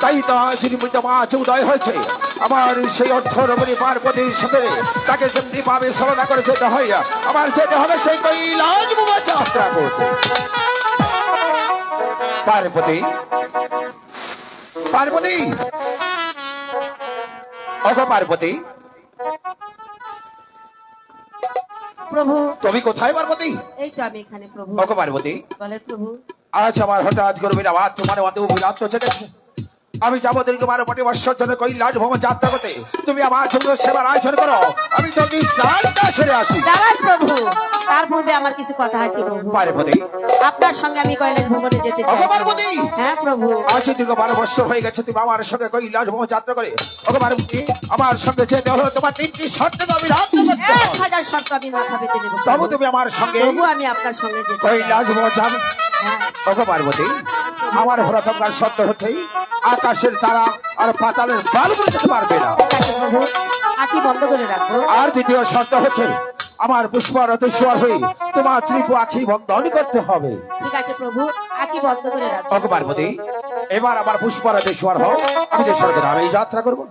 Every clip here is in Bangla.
তাই তো আজ নিমিত্ত মাছ উদয় হয়েছে। আমার সেই অর্থ রমণী পার্বতীর সাথে তাকে যেমনি ভাবে ছলনা করে যেতে হয়, আমার যেতে হবে সেই কৈলাস যাত্রা করতে। পার্বতী, পার্বতী, ওগো পার্বতী, প্রভু তুমি কোথায় পার্বতী? এই তো আমি এখানে প্রভু। ওগো পার্বতী, বলে প্রভু। আজ আমার হঠাৎ গর্বের আওয়াজ তোমার মধ্যে অভিলাত জেগেছে। আমি যাবো দীর্ঘ 12 বৎসর জন্য কৈলাস ভ্রমণ যাত্রা করতে। তুমি আমার জন্য সেবার আয়োজন করো, আমি জলদি স্নানটা সেরে আসি। দাঁড়ান প্রভু, তার পূর্বে আমার কিছু কথা আছে প্রভু। পার্বতী, আপনার সঙ্গে আমি কৈলাস ভ্রমণে যেতে চাই। ওগো পার্বতী, হ্যাঁ প্রভু। আজ দীর্ঘ 12 বৎসর হয়ে গেছে তুমি আমার সঙ্গে কৈলাস ভ্রমণ যাত্রা করে। ওগো পার্বতী, আমার সঙ্গে যেতে হলো তোমার 3টি শর্তে আমি রাখতে করতে হবে। 1000 শর্ত আমি মাথা পেতে নেব তবু তুমি আমার সঙ্গে প্রভু, আমি আপনার সঙ্গে যেতে চাই। কৈলাস ভ্রমণ যাবে। হ্যাঁ ওগো পার্বতী, আমার প্রথমকার শর্ত হচ্ছে আকাশের তারা আর পাতালের বালুগুলো যেতে পারবে না। ঠিক আছে প্রভু, আঁখি বন্ধ করে রাখো। আর দ্বিতীয় শর্ত হচ্ছে আমার পুষ্পরথে সওয়ার হয়ে তোমার ত্রিপু আঁখি বন্ধন করতে হবে। ঠিক আছে প্রভু, আঁখি বন্ধ করে রাখো। ওগো পার্বতী, এবার আমার পুষ্পরথে সওয়ার হও, আমি দেশের কথা আমি যাত্রা করবো।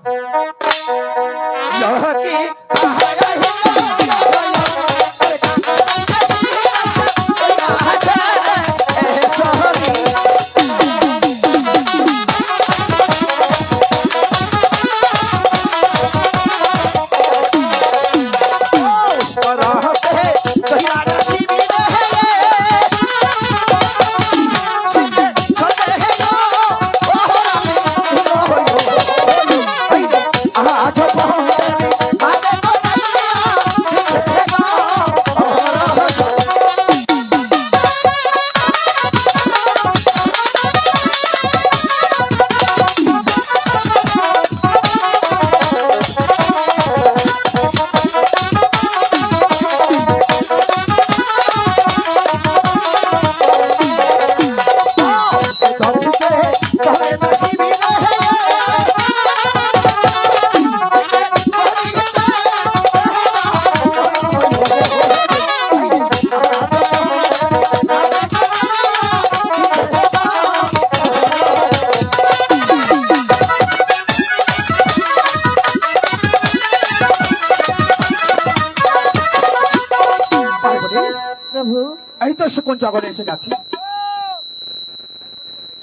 এই তো সুকুন জগনে এসে গেছি।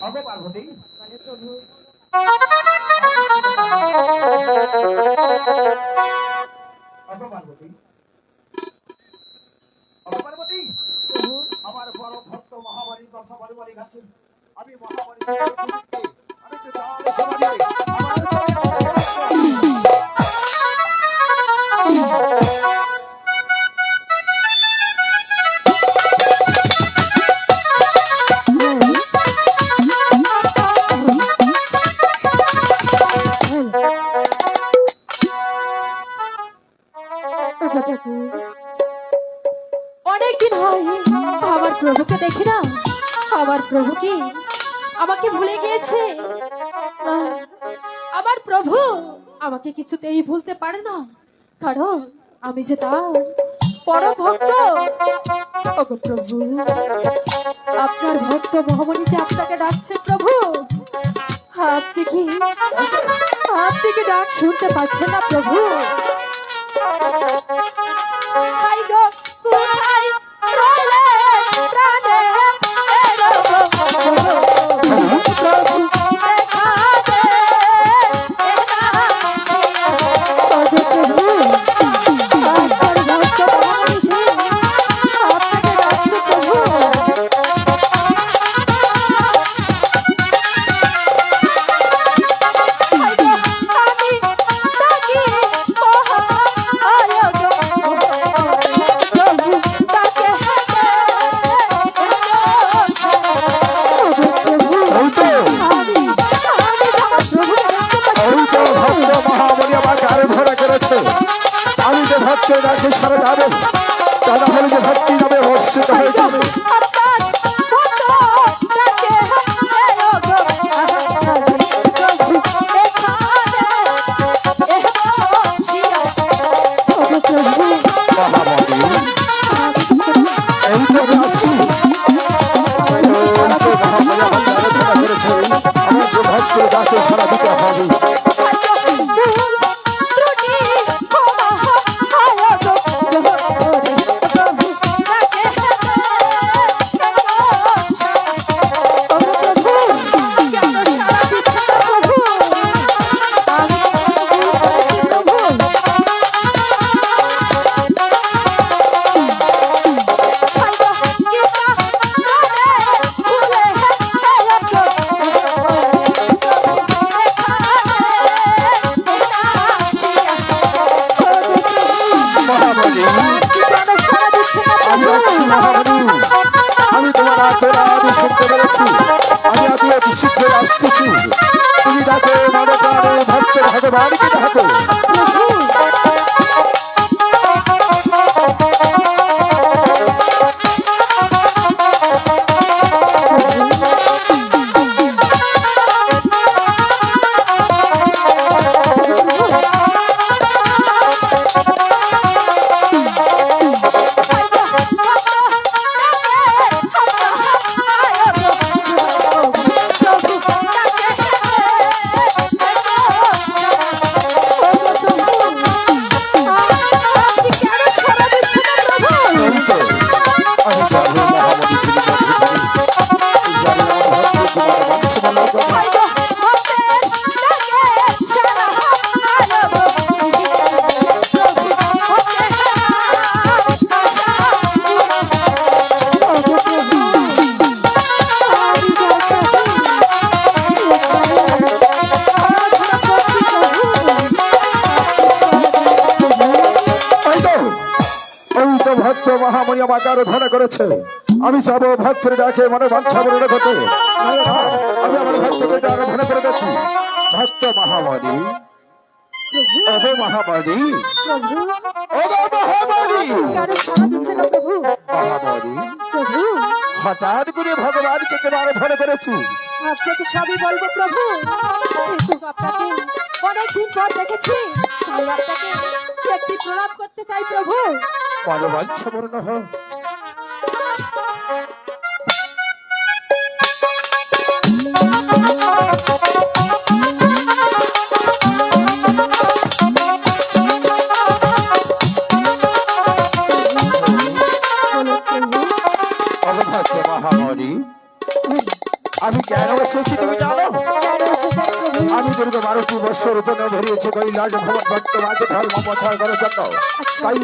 ওগো পার্বতী, ওগো পার্বতী, ওগো পার্বতী, আমার বড় ভক্ত মহামারীর কথা বলে গেছে। আমি মহামারী আমি তো তার সমাজে অনেকদিন হয় আমার প্রভুকে দেখি না। আমার প্রভু কি আমাকে ভুলে গিয়েছে? আমার প্রভু আমাকে কিছুতেই ভুলতে পারে না, কারণ আমি যে তার বড় ভক্ত। ওগো প্রভু, আপনার ভক্ত মহামণি যে আপনাকে ডাকছে প্রভু। আপনি কি ডাক শুনতে পাচ্ছেন না প্রভু? হাই গো, কোথায় রইলে প্রাণে প্রভু দেখা দে। আমি যে ভক্ত রাখে সারা যাবে, তারা হলে যে ভক্তি যাবে বর্ষিত হয়ে যাবে। আমার যে ভক্ত রাখে সারা ডাকে মনে প্রাণে ভক্ত ভগবানকে ডাকো। ভক্ত মহামণি আমাকে আরো ধরা করেছে। আমি যাবো ভক্তের ডাকে মনে বাঞ্ছা বলে রেখেছে। আমি আমার ভক্তকে আরো ধরা করে দেখি। ভক্ত মহামণি, ওগো মহামণি, ওগো মহামণি, কেন সাড়া দিচ্ছে না প্রভু? মহামণি, প্রভু, হঠাৎ করে ভগবানকে কেন আরো ধরা করেছি? আপনাকে সবই বলবো প্রভু, কিন্তু আপনাকে অনেকদিন পর দেখেছি, তাই আপনাকে একটি প্রণাম করতে চাই প্রভু। মনে বাঞ্ছা বর্ণ হোক। মহামণি, আমি কেন এসেছি তুমি জানো? আমি দীর্ঘ 12টি বৎসর উপনে ভরিয়েছি কৈলাস ভগবান ভক্ত মাঝে ধর্ম প্রচার করার জন্য। তাই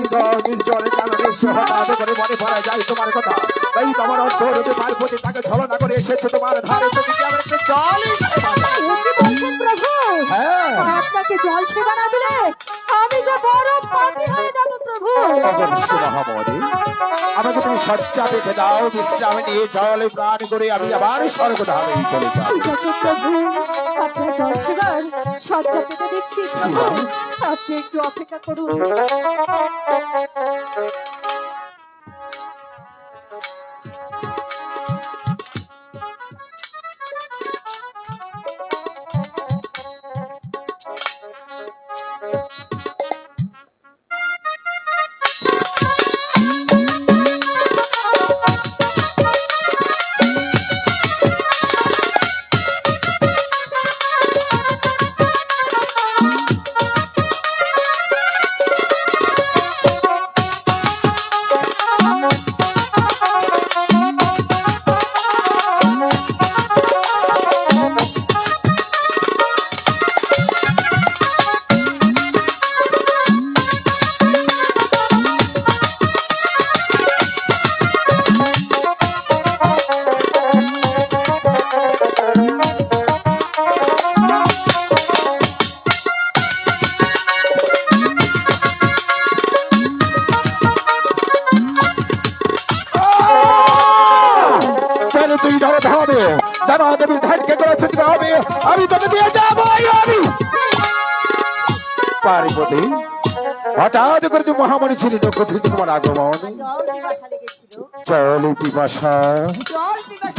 নির্জনের কারণে সে হঠাৎ করে মনে পড়া যায় তোমার কথা। তাই তোমার অন্তরূপে পার্বতী তাকে ছলনা করে এসেছে তোমার ধারে। তুমি কি আমার একটু জল প্রভু, হ্যাঁ, আপনাকে জল সেবা না দিলে আমি যে বড় পাপী হয়ে যাব প্রভু। অবশ্যই মহামণি, আমাকে তুমি শয্যা পেতে দাও, বিশ্রামে নিয়ে জলে প্রাণ করে আমি আবার স্বর্গধামে চলে যাই। ঠিক আছে প্রভু, আপনার জল সেবার শয্যা পেতে দিচ্ছি প্রভু, আপনি একটু অপেক্ষা করুন। আমি তোকে দিয়ে যাবো। পার্বতী, হঠাৎ করে তুমি মহামণি ছিলি কঠিন তোমার আগমন।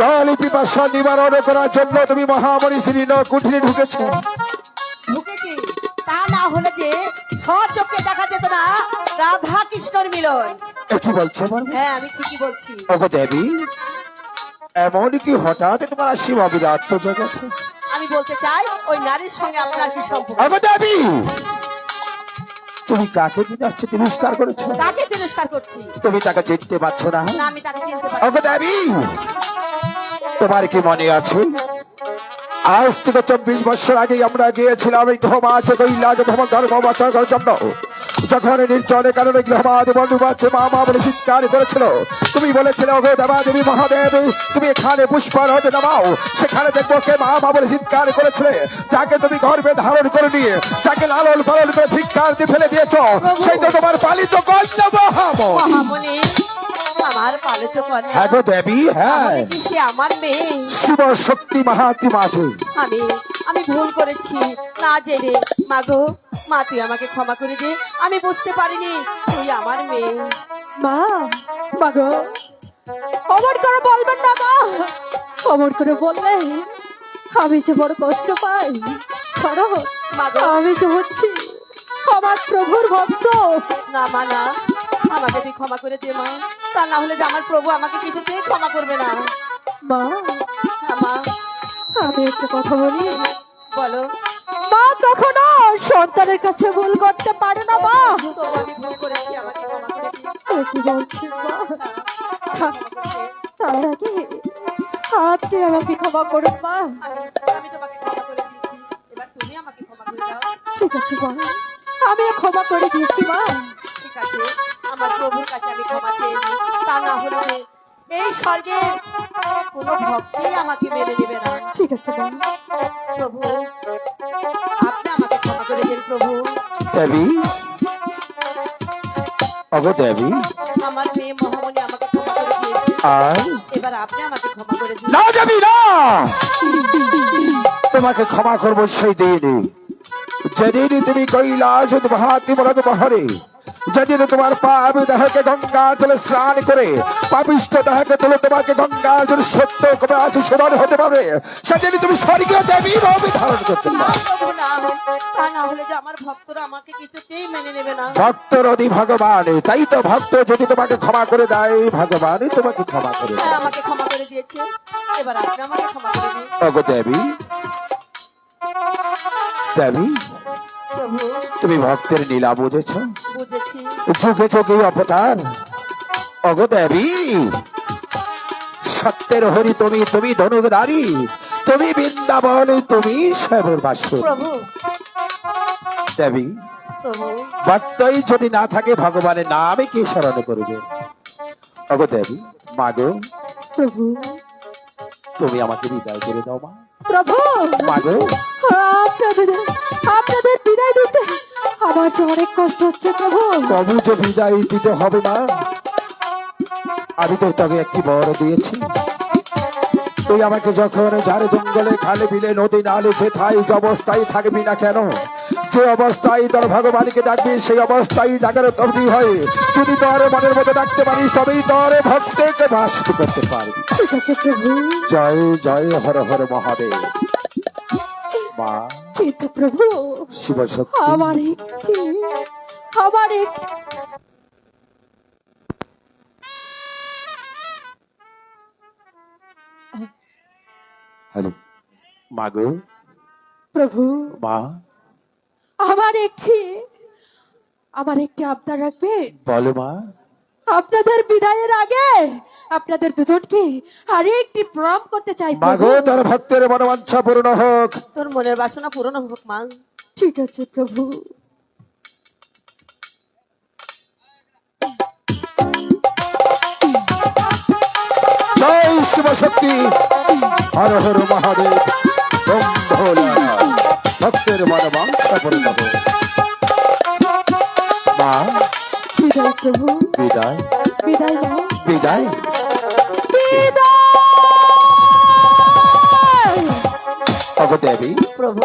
জল পিপাসা নিবারণ করার জন্য তুমি মহামণি ছিলি কুঠিরে ঢুকেছো। ঢুকেছি, তা না হলে যে স্বচক্ষে দেখা যেত না রাধা কৃষ্ণর মিলন। কি বলছো? হ্যাঁ, আমি ঠিকই বলছি। ওগো দেবী, এমন কি হঠাৎ তোমার সীমা বিরাট জগেছে? আমি বলতে চাই ওই নারীর সঙ্গে আপনার কি সম্পর্ক? ওগো দেবী, তুমি কাকে তিরস্কার করেছো? কাকে তিরস্কার করছি? তুমি তাকে চিনতে পারছো না? না, আমি তাকে চিনতে পারি। ওগো দেবী, তোমার কি মনে আছে আজ থেকে 24 বছর আগে আমরা গিয়েছিলাম এই ধর্মাচ কৈলাস ভ্রমণ ধর্ম প্রচার করার জন্য। যখন নির্জনের কারণে গৃহবাদ বন্ধু বাচ্চা মা বলে চিৎকার করেছিল, তুমি বলেছিলে ওগো দেবা দেবী মহাদেব, তুমি এখানে পুষ্পারতে নামাও, সেখানে দেখবো কে মা বলে চিৎকার করেছিলে। যাকে তুমি গর্ভে ধারণ করে নিয়ে যাকে লালন পালন করে ধিক্কার দিয়ে ফেলে দিয়েছ, সেই তো তোমার পালিত কন্যা মহামণি। আমার আমার পালিত কন্যা হ্যাঁ গো দেবী, হ্যাঁ তাহলে কি সে আমার মেয়ে? শিব শক্তি মাহাত্ম আছে। আমি আমি ভুল করেছি না জেনে। মা গো, মা তুই আমাকে ক্ষমা করে দে, আমি বুঝতে পারিনি তুই আমার মেয়ে। মা, মা গো, অমর করে বলবেন না মা। অমর করে বললে আমি যে বড় কষ্ট পাই। কারণ মা গো, আমি যে হচ্ছি আমার প্রভুর ভক্ত। না মা না, আমাকে তুই ক্ষমা করে দে মা, তা না হলে যে আমার প্রভু আমাকে কিছুতেই ক্ষমা করবে না। মা, হ্যাঁ মা, আমি একটা কথা বলি। বলো। মা কখনো সন্তানের কাছে ভুল করতে পারে না মা। তবু আমি ভুল করেছি, আমাকে ক্ষমা করে দিন। এ কি বলছেন মা? তার আগে আপনি আমাকে ক্ষমা করুন মা। আমি তোমাকে ক্ষমা করে দিয়েছি, এবার তুমি আমাকে ক্ষমা করে দাও। ঠিক আছে মা, আমি ক্ষমা করে দিয়েছি মা। ঠিক আছে, আমার প্রভুর কাছে আমি ক্ষমা চেয়েছি, তা না হলে যে এই স্বর্গের কোনো ভক্তই আমাকে মেনে নেবে না। ঠিক আছে মা। প্রভু, আপনি আমাকে ক্ষমা করে দিন প্রভু। দেবী, অগো দেবী, আমার মেয়ে মহামণি আমাকে ক্ষমা করে দিয়েছে, আর এবার আপনি আমাকে ক্ষমা করে দিন। না দেবী না, তোমাকে ক্ষমা করবো সেই দিনই যেদিন তুমি কৈলাস মহাত্মরগ বহরে, যেদিন তোমার পাপ দেহকে গঙ্গা জলে স্নান করে পাপিষ্ঠ দেহকে তুলে তোমাকে গঙ্গা জল সত্য কবে আছে সমান হতে পারবে, সেদিন তুমি স্বর্গীয় দেবী ভাবে ধারণ করতে না পারবে। প্রভু না, তা না হলে যে আমার ভক্তরা আমাকে কিছুতেই মেনে নেবে না। ভক্তর অধি ভগবান, তাই তো ভক্ত যদি তোমাকে ক্ষমা করে দেয় ভগবান তোমাকে ক্ষমা করে হ্যাঁ, দেয়। আমাকে ক্ষমা করে দিয়েছে, এবার আপনি আমাকে ক্ষমা করে দিন। অগো দেবী, দেবী প্রভু, তুমি ভক্তের লীলা বুঝেছ, বুঝেছি। যুগে যুগে অবতার। অগো দেবী, সত্যের হরি তুমি, তুমি ধনুকধারী, তুমি বৃন্দাবন, তুমি শ্যামর বাসুর। প্রভু, দেবী, প্রভু, ভক্তই যদি না থাকে ভগবানের নামে কি স্মরণ করবে। অগো দেবী, মাগো, প্রভু, তুমি আমাকে বিদায় করে দাও মা। প্রভু, মাগো, আপনাদের আপনাদের বিদায় দিতে আমার যে অনেক কষ্ট হচ্ছে প্রভু। তবু যে বিদায় দিতে হবে মা, আমি তো তোকে একটি বর দিয়েছি। তুই আমাকে যখন ঝাড়ে জঙ্গলে খালে বিলে নদী নালে যেথায় যে অবস্থায় থাকবি না কেন, যে অবস্থায় তোর ভগবানকে ডাকবি সেই অবস্থায় জাগার তবদি হয়। যদি তোর মনের মধ্যে ডাকতে পারিস তবেই তোর ভক্তকে ভাসিত করতে পারবি। ঠিক আছে প্রভু। জয় জয় হর হর মহাদেব। মা কিন্তু প্রভু, শিব শক্তি, আমার একটি আমার এক- হ্যালো মাগো, প্রভু, মা আমার একটি আবদার রাখবেন। বলো মা। আপনাদের বিদায়ের আগে আপনাদের দুজনকে আরেকটি প্রণাম করতে চাই প্রভু। মাগো, তোর ভক্তের মনোবাঞ্ছা পূর্ণ হোক। তোর মনের বাসনা পূরণ হোক মা। ঠিক আছে প্রভু। জয় শিব শক্তি, হর হর মহাদেব, ওম ভোলা। ভক্তের মনোবাঞ্ছা পূর্ণ হোক। মা বিদায় প্রভু, বিদায়, বিদায় নাও। বিদায়। বিদায়। অগো দেবী, প্রভু,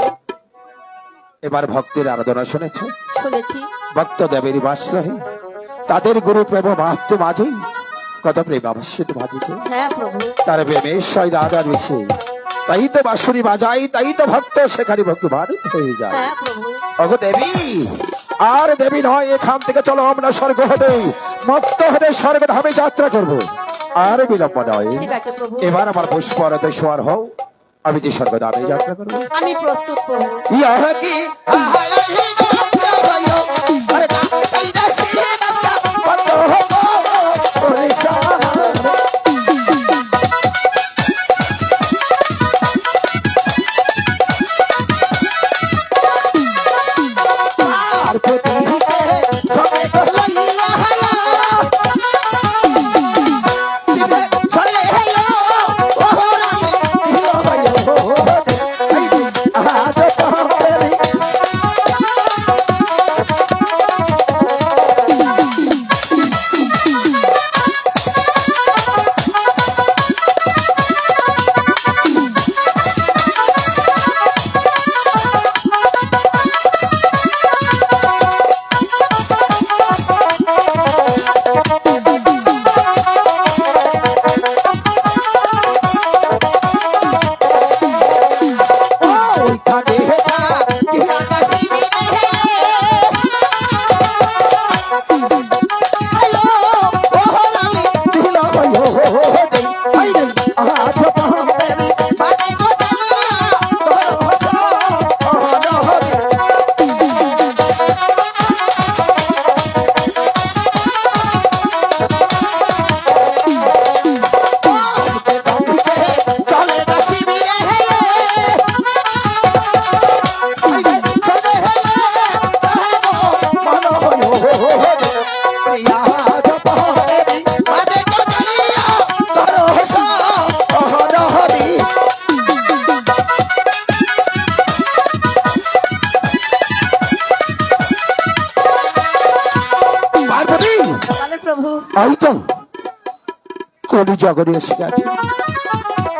এবার ভক্তের আরাধনা শুনেছ। শুনেছি। ভক্ত দেবীর বাশ্রয়ে তাদের গুরু প্রেম মাহাত্ম মাঝে কত প্রেম আবশ্যিত ভাজিছে। হ্যাঁ প্রভু, তার প্রেমেশ্বর রাধার বেশি, তাই তো বাঁশুরি বাজাই, তাই তো ভক্ত সেখানে ভক্তবান হয়ে যায়। হ্যাঁ প্রভু, অগো দেবী, আর দেবী নয়, এখান থেকে চলো আমরা স্বর্গ হতে মুক্ত হতে স্বর্গ ধামে যাত্রা করব। আর বিলম্ব নয়, ঠিক আছে প্রভু, এবার আমার পুষ্পরতে সোয়ার হও, আমি যে স্বর্গ ধামে যাত্রা করবো। আমি প্রস্তুত প্রভু। ইহা কি কলি জগরে এসে গেছে।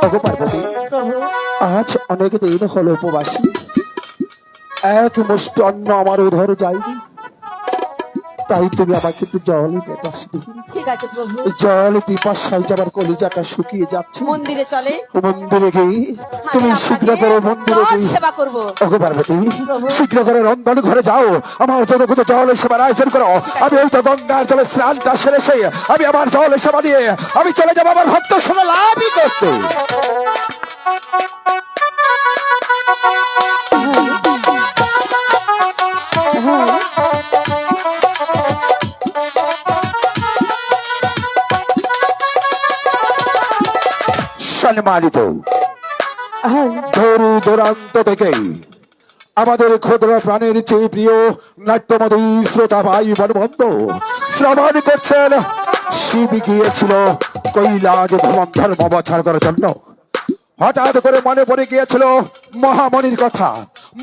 ওগো পার্বতী, প্রভু আজ অনেক দিন হলো উপবাসী, এক মুষ্টি অন্ন আমার উদর যায়নি, তাই তুমি আমাকে একটু জল দাস দিন। ঠিক আছে প্রভু, জল পিপাসায় যে আমার কলিজাটা শুকিয়ে যাচ্ছে। মন্দিরে চলে মন্দিরে গিয়ে তুমি আমি শীঘ্র আপনাকে করে মন্দিরে জল গিয়ে সেবা করব। ওগো পার্বতী, প্রভু। শীঘ্র করে রন্ধন ঘরে যাও, আমার জন্য কোনো জল সেবার আয়োজন করো। আমি ওই তো গঙ্গার জলে স্নানটা সেরে এসে আমি আমার জল সেবা দিয়ে আমি চলে যাবো আমার ভক্ত সঙ্গে লাভই করতে। সম্মানিত দূর দূরান্ত থেকে আমাদের ক্ষুদ্র প্রাণের চেয়ে প্রিয় নাট্যমদী শ্রোতা ভাই বনবন্ধ শ্রবণ করছেন, শিব গিয়েছিল কৈলাস ভ্রমণ ধর্ম বছর করার জন্য। হঠাৎ করে মনে পড়ে গিয়েছিল মহামণির কথা।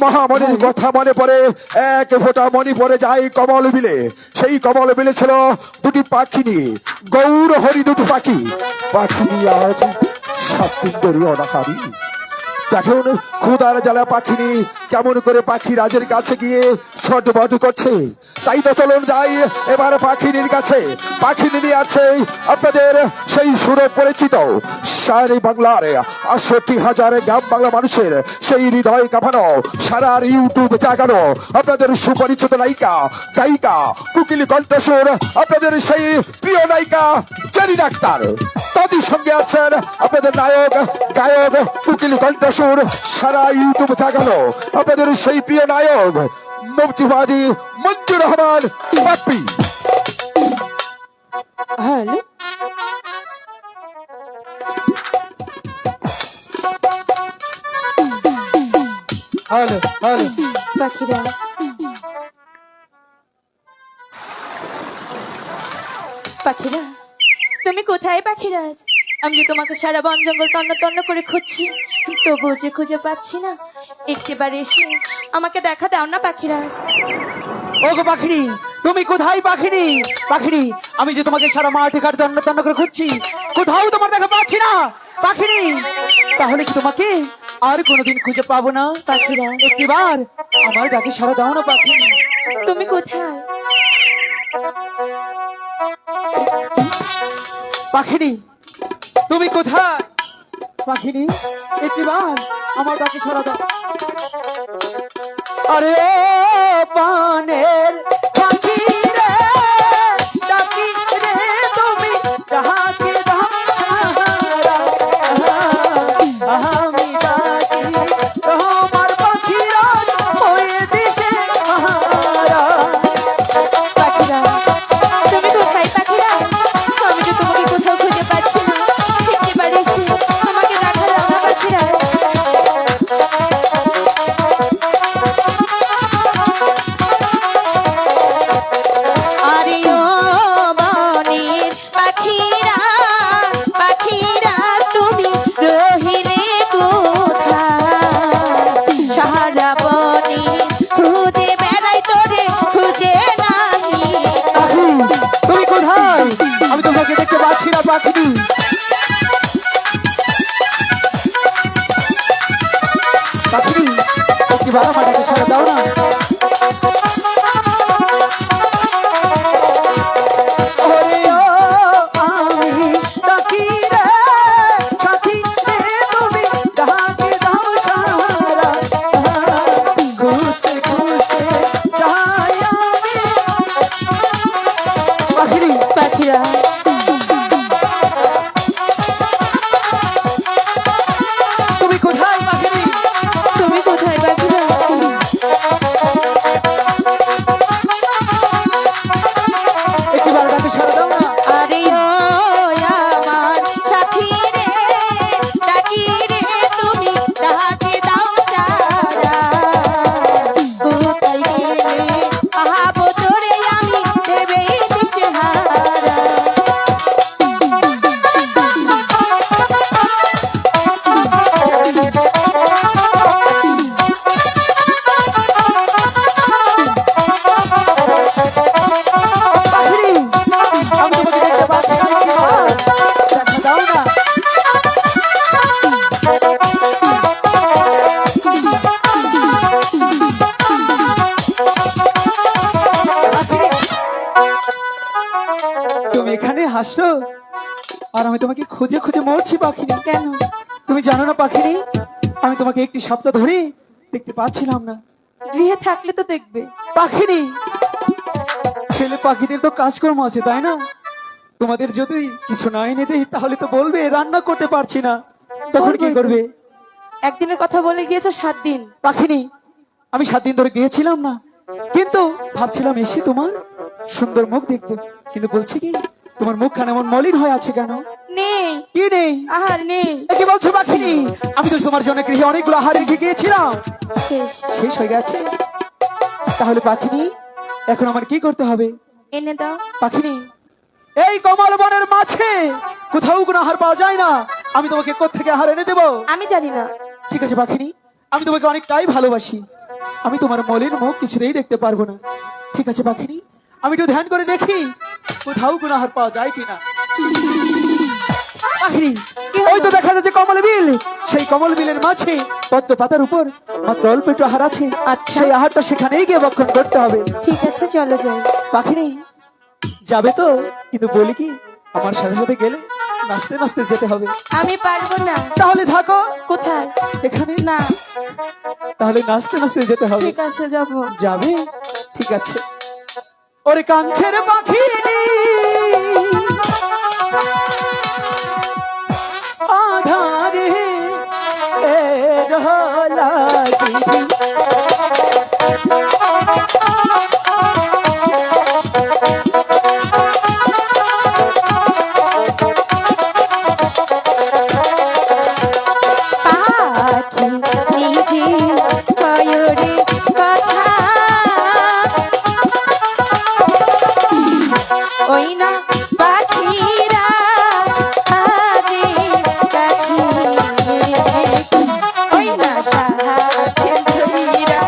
মহামণির কথা মনে পড়ে এক ফোঁটা মণি পড়ে যায় কমল বিলে। সেই কমল বিলে ছিল দুটি পাখিনি, গৌর হরি দুটি পাখি। পাখিনি আজ সাতদিন অনাহারি। দেখুন ক্ষুদার জ্বালা পাখিনি কেমন করে পাখি রাজের কাছে গিয়ে ছটবট করছে। তাই তো চলুন যাই এবার পাখিনীর কাছে। পাখিনী নিয়ে আছে আপনাদের সেই সুর পরিচিত সারা বাংলার ৬৮,০০০ গ্রাম বাংলা মানুষের সেই হৃদয় কাঁপানো সারা ইউটিউব জাগানো আপনাদের সুপরিচিত নায়িকা গায়িকা কুকিলি কণ্ঠস্বর, আপনাদের সেই প্রিয় নায়িকা জেরি ডাক্তার। তাদের সঙ্গে আছেন আপনাদের নায়ক গায়ক কুকিলি কণ্ঠস্বর, সারা ইউটিউব জাগানো আপনাদের সেই প্রিয় নায়ক মুক্তিবাদী Manjur Rahman Bappi. Hello, hello hello পাখিরাজ, পাখিরাজ, তুমি কোথায় পাখিরাজ? আমি যে তোমাকে সারা বন জঙ্গল তন্ন তন্ন করে খুঁজছি, তবুও যে খুঁজে পাচ্ছি না। একটিবার এসে আমাকে দেখা দাও না পাখিরাজ। ওগো পাখিনী, তুমি কোথায় পাখিনী? পাখিনী, আমি যে তোমাকে সারা মাঠে ঘাট তন্ন তন্ন করে খুঁজছি, কোথাও তোমার দেখা পাচ্ছি না পাখিনী। তাহলে কি তোমাকে আর কোনোদিন খুঁজে পাবো না পাখিরাজ, একটিবার আমার ডাকে সারা দাও না পাখিনী। তুমি কোথায়? পাখিনী, তুমি কোথায়? পাখিনী, একটিবার আমার ডাকে সারা দাও। আরে ও পানের পাখি রে, ডাকি রে তুমি ডাকে দাও সারা। আমি ডাকি তোমার পাখিরা হয়ে দিশে হারা। পাখিরাজ, তুমি কোথায় পাখিরাজ? আমি যে তোমাকে কোথাও খুঁজে পাচ্ছি না। একটিবার এসে আমাকে দেখা দাও না পাখিরাজ। আরে ও বনের পাখিরা, পাখিরা তুমি রহিলে কোথায়? সারা বনে খুঁজে বেড়াই তোরে খুঁজে নাহি। পাখি, তুমি কোথায়? আমি তোমাকে দেখতে পাচ্ছি না পাখিনি। পাখিনি, একটিবার আমার ডাকে সারা দাও না। ওরে ও আমি ডাকি রে, সাথী রে তুমি ডাকে দাও সারা। খুঁজতে খুঁজতে যাই আমি। পাখিনি, পাখিরা, তুমি কোথায় পাখিনি? তুমি কোথায় পাখিরা? আসছো আর আমি তোমাকে খুঁজে খুঁজে মরছি পাখিনি। কেন? তুমি জানো না পাখিনি, আমি তোমাকে একটি সপ্তাহ ধরে দেখতে পাচ্ছিলাম না। গৃহে থাকলে তো দেখবে। পাখিনি, ছেলে পাখিদের তো কাজকর্ম আছে তাই না? তোমাদের যদি কিছু না এনে দেই তাহলে তো বলবে রান্না করতে পারছি না, তখন কি বলবোই তো। করবে? একদিনের কথা বলে গিয়েছো 7 দিন। পাখিনি, আমি 7 দিন ধরে গিয়েছিলাম না, কিন্তু ভাবছিলাম এসে তোমার সুন্দর মুখ দেখবো, কিন্তু বলছি কি তোমার মুখখানা এমন মলিন হয়ে আছে কেন? নেই, কি নেই? আহার নেই। এ কি বলছো পাখিনি? আমি তো তোমার জন্য গৃহে অনেকগুলো আহার রেখে গিয়েছিলাম, শেষ। শেষ হয়ে গেছে। তাহলে পাখিনি এখন আমার কি করতে হবে? এনে দাও। পাখিনি, এই কমল বনের মাঝে কোথাও কোনো আহার পাওয়া যায় না, আমি তোমাকে কোত্থেকে আহার এনে দেবো? আমি জানি না। ঠিক আছে পাখিনি, আমি তোমাকে অনেকটাই ভালোবাসি, আমি তোমার মলিন মুখ কিছুতেই দেখতে পারবো না। ঠিক আছে পাখিনি, আমি একটু ধ্যান করে দেখি কোথাও কোনো আহার পাওয়া যায় কিনা। পাখিনি, কি হলো? ওই তো দেখা যাচ্ছে কমল বিল, সেই কমল বিলের মাঝে পদ্ম পাতার উপর মাত্র অল্প একটু আহার আছে। আচ্ছা। সেই আহারটা সেখানেই গিয়ে ভক্ষণ করতে হবে। ঠিক আছে, চলো যাই। পাখিনি, যাবে তো? কিন্তু বলি কি, আমার সাথে সাথে গেলে নাচতে নাচতে যেতে হবে। আমি পারবো না। তাহলে থাকো কোথায়? এখানে, না। তাহলে নাচতে নাচতে যেতে হবে। ঠিক আছে, যাবো। যাবে? ঠিক আছে। ওরে কাঞ্চের পাখিনি, আধারে এর লাগি, পাখি নিজে কয়রে কথা, ওই না পাখিরা আজি কাছে, ওই না সাথে ধইরা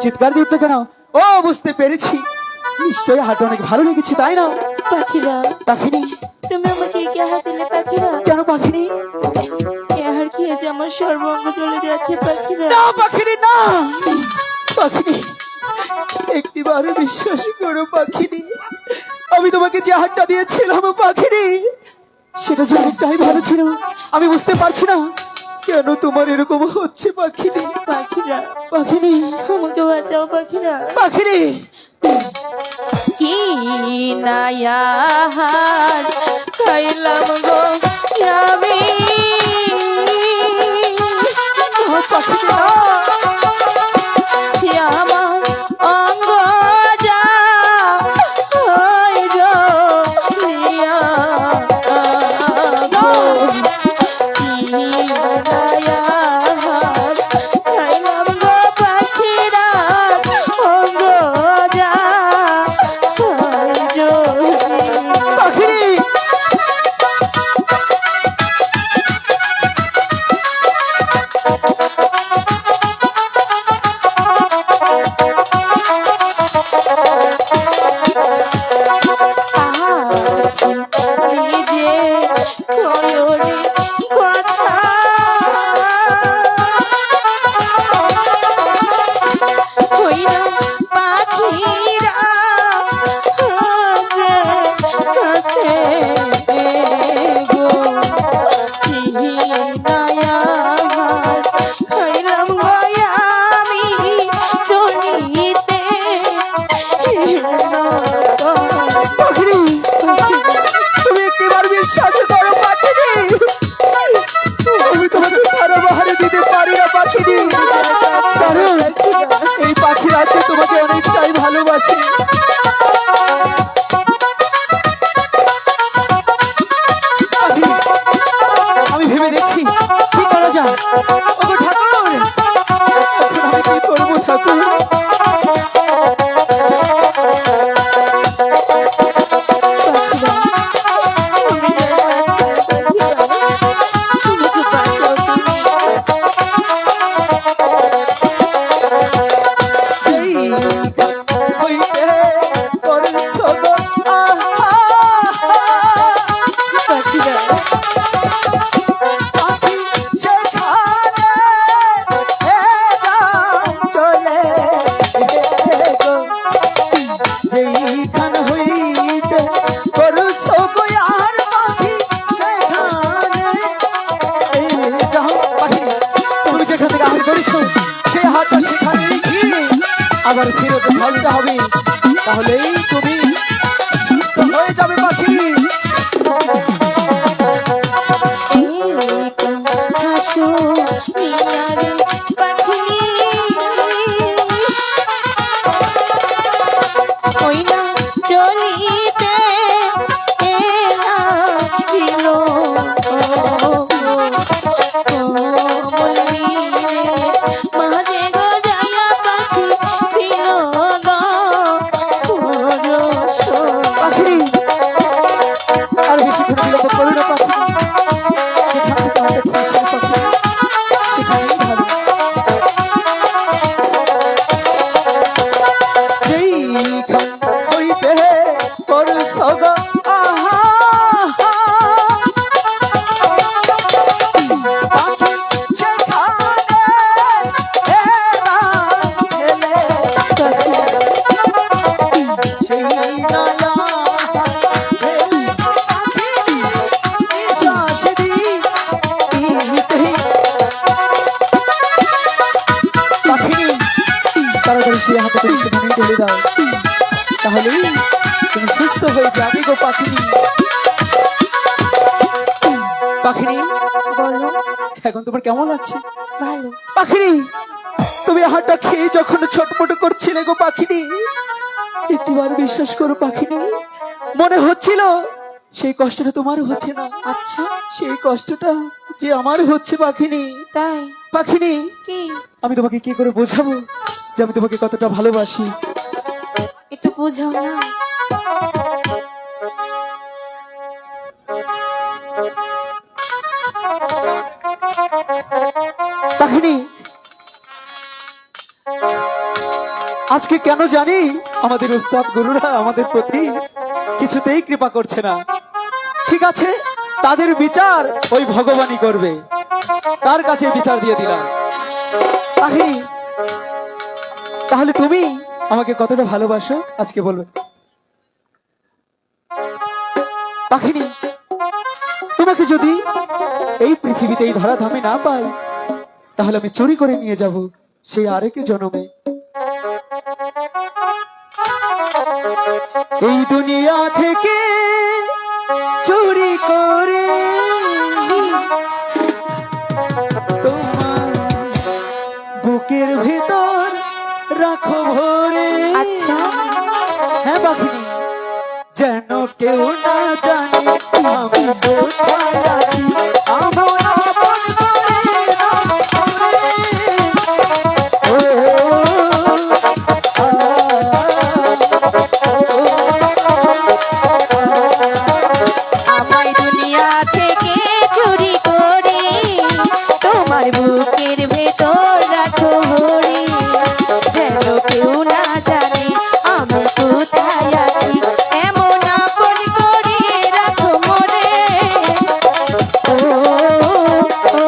চিৎকার দিতে কেন? ও বুঝতে পেরেছি, নিশ্চয়ই হাট অনেক ভালো লেগেছে, তাই না? পাখিরা, পাখিনি, তুমি আমাকে এই আহার দিলে পাখিরা? কেন পাখিনি? এই আহার খেয়েছে আমার সর্বঙ্গ চলে যাচ্ছে পাখিরা। না পাখিনি, না পাখিনি, একটিবারও বিশ্বাস করো পাখিনি, আমি তোমাকে যে হাতটা দিয়েছিলাম পাখিনি, সেটা যে অনেকটাই ভালো ছিল। আমি বুঝতে পারছি না কেন তোমার এরকম হচ্ছে পাখিনি। পাখিরা, পাখিনি, আমাকে বাঁচাও পাখিরা। পাখিনি, কি নায়ার খাইলাম গো আমি, পাখিনি না, আমার অঙ্গ যা হয় রিয়া গো। কি নায়ার খাইলাম গো পাখিরা, অঙ্গ যা হয় পাখিনি, নিজে কয়রে কথা কইরা পাখিরা কাছে গো। নায়ার খাইলাম গয়া আমি চলিতে পাখিনি, তুমি একটিবার বিশ্বাস করো পাখিনি, আমি তোমাকে সারা বাহারে দিতে পারি না পাখিনি, কারণ এই পাখির আছে তোমাকে অনেকটাই ভালোবাসি। পাখি, আমি ভেবে দেখছি কি করা যায়। ওগো ঠাকুর, এখন আমি কি করবো ঠাকুর? হইতে করছ গো আহা, পাখি সেখানে চলে গো, যেইখান হইতে করছ গো আর পাখি সেখানে যাও। পাখি, তুমি যেখান থেকে আহার করেছো সেই হাটটা সেখানে গিয়ে আবার ফেরত ভাবতে হবে, তাহলেই তুমি সুস্থ হয়ে যাবে পাখি। চলিতে মাঝে গো যাইয়া পাখি দিল পাখি, আর বেশিক্ষণ বিলম্ব করো না পাখি, যেখান থেকে হাতে খেয়েছিল পাখি সেখানেই ভালো। যেইখান হইতে করছ গো আহা, পাখি সেখানে গেলে সেই নয়া শ্বাস দিতে পাখিনি, তাড়াতাড়ি সে হাতে করে সেখানে ঢেলে দাও, তাহলেই তুমি সুস্থ হয়ে যাবে গো পাখিনি। পাখিনি, বলো, এখন তোমার কেমন লাগছে? ভালো। পাখিনি, তুমি হাতটা খেয়ে যখন ছটফট করছিলে গো পাখিনি, একটিবার বিশ্বাস করো পাখিনি, মনে হচ্ছিল সেই কষ্টটা তোমারও হচ্ছে না, আচ্ছা, সেই কষ্টটা যে আমার হচ্ছে পাখিনি। তাই পাখিনি, কি? আমি তোমাকে কি করে বোঝাবো যে আমি তোমাকে কতটা ভালোবাসি? একটু বোঝাও না। পাখিনি, আজকে কেন জানি আমাদের উস্তাদ গুরুরা আমাদের প্রতি কিছুতেই কৃপা করছে না। ঠিক আছে, তাদের বিচার ওই ভগবানই করবে, তার কাছে বিচার দিয়ে দিলাম। পাখিনি, তাহলে তুমি আমাকে কতটা ভালোবাসো আজকে বলবে। পাখিনি, তোমাকে যদি এই পৃথিবীতে এই ধরাধামে না পাই, তাহলে আমি চুরি করে নিয়ে যাব সেই আরেক জনমে। এই দুনিয়া থেকে চুরি করে তোমার বুকের ভেতর রাখো ভরে। আচ্ছা, হ্যাঁ পাখিনি, যেন কেউ না জানে আমি কোথায় আছি। আমার আপন করে রাখো রে। ও, আমায় দুনিয়া থেকে চুরি করে তোমার বুকের ভেতর রাখো ভরে, যেন কেউ না জানে আমি কোথায় আছি, এমন আপন করে রাখো মনে। ও, ও, ও,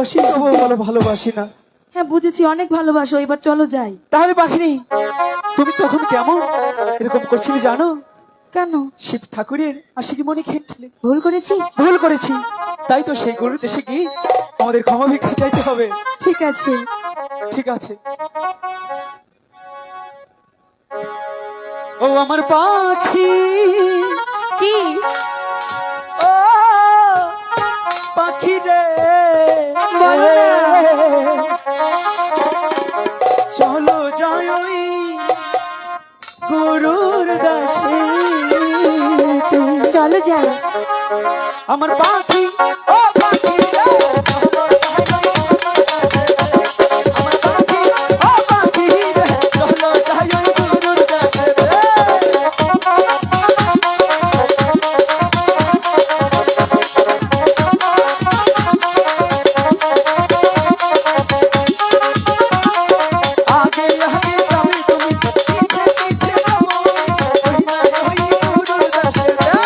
ভালোবাসি, তবুও বলো ভালোবাসি না। হ্যাঁ বুঝেছি, অনেক ভালোবাসো, এবার চলো যাই। তাহলে পাখিনি, তুমি তখন কেমন এরকম করছিলে জানো? কেন? শিব ঠাকুরের আশিকি মনে খেয়েছিলে। ভুল করেছি? ভুল করেছি, তাই তো সেই গরুর দেশে গিয়ে আমাদের ক্ষমা ভিক্ষা চাইতে হবে। ঠিক আছে। ঠিক আছে। ও আমার পাখি, কি? ও পাখি রে, বলো না। চলো যাই ওই গরুর দেশে। চলো যাই। আমার পাখি, ও পাখি রে, আমার পাখি, ও পাখি রে, চলো যাই ওই গরুর দেশে রে। আগে আগে যাবে তুমি, পিছে পিছে যাবো, ওই না ওই গরুর দেশে রে।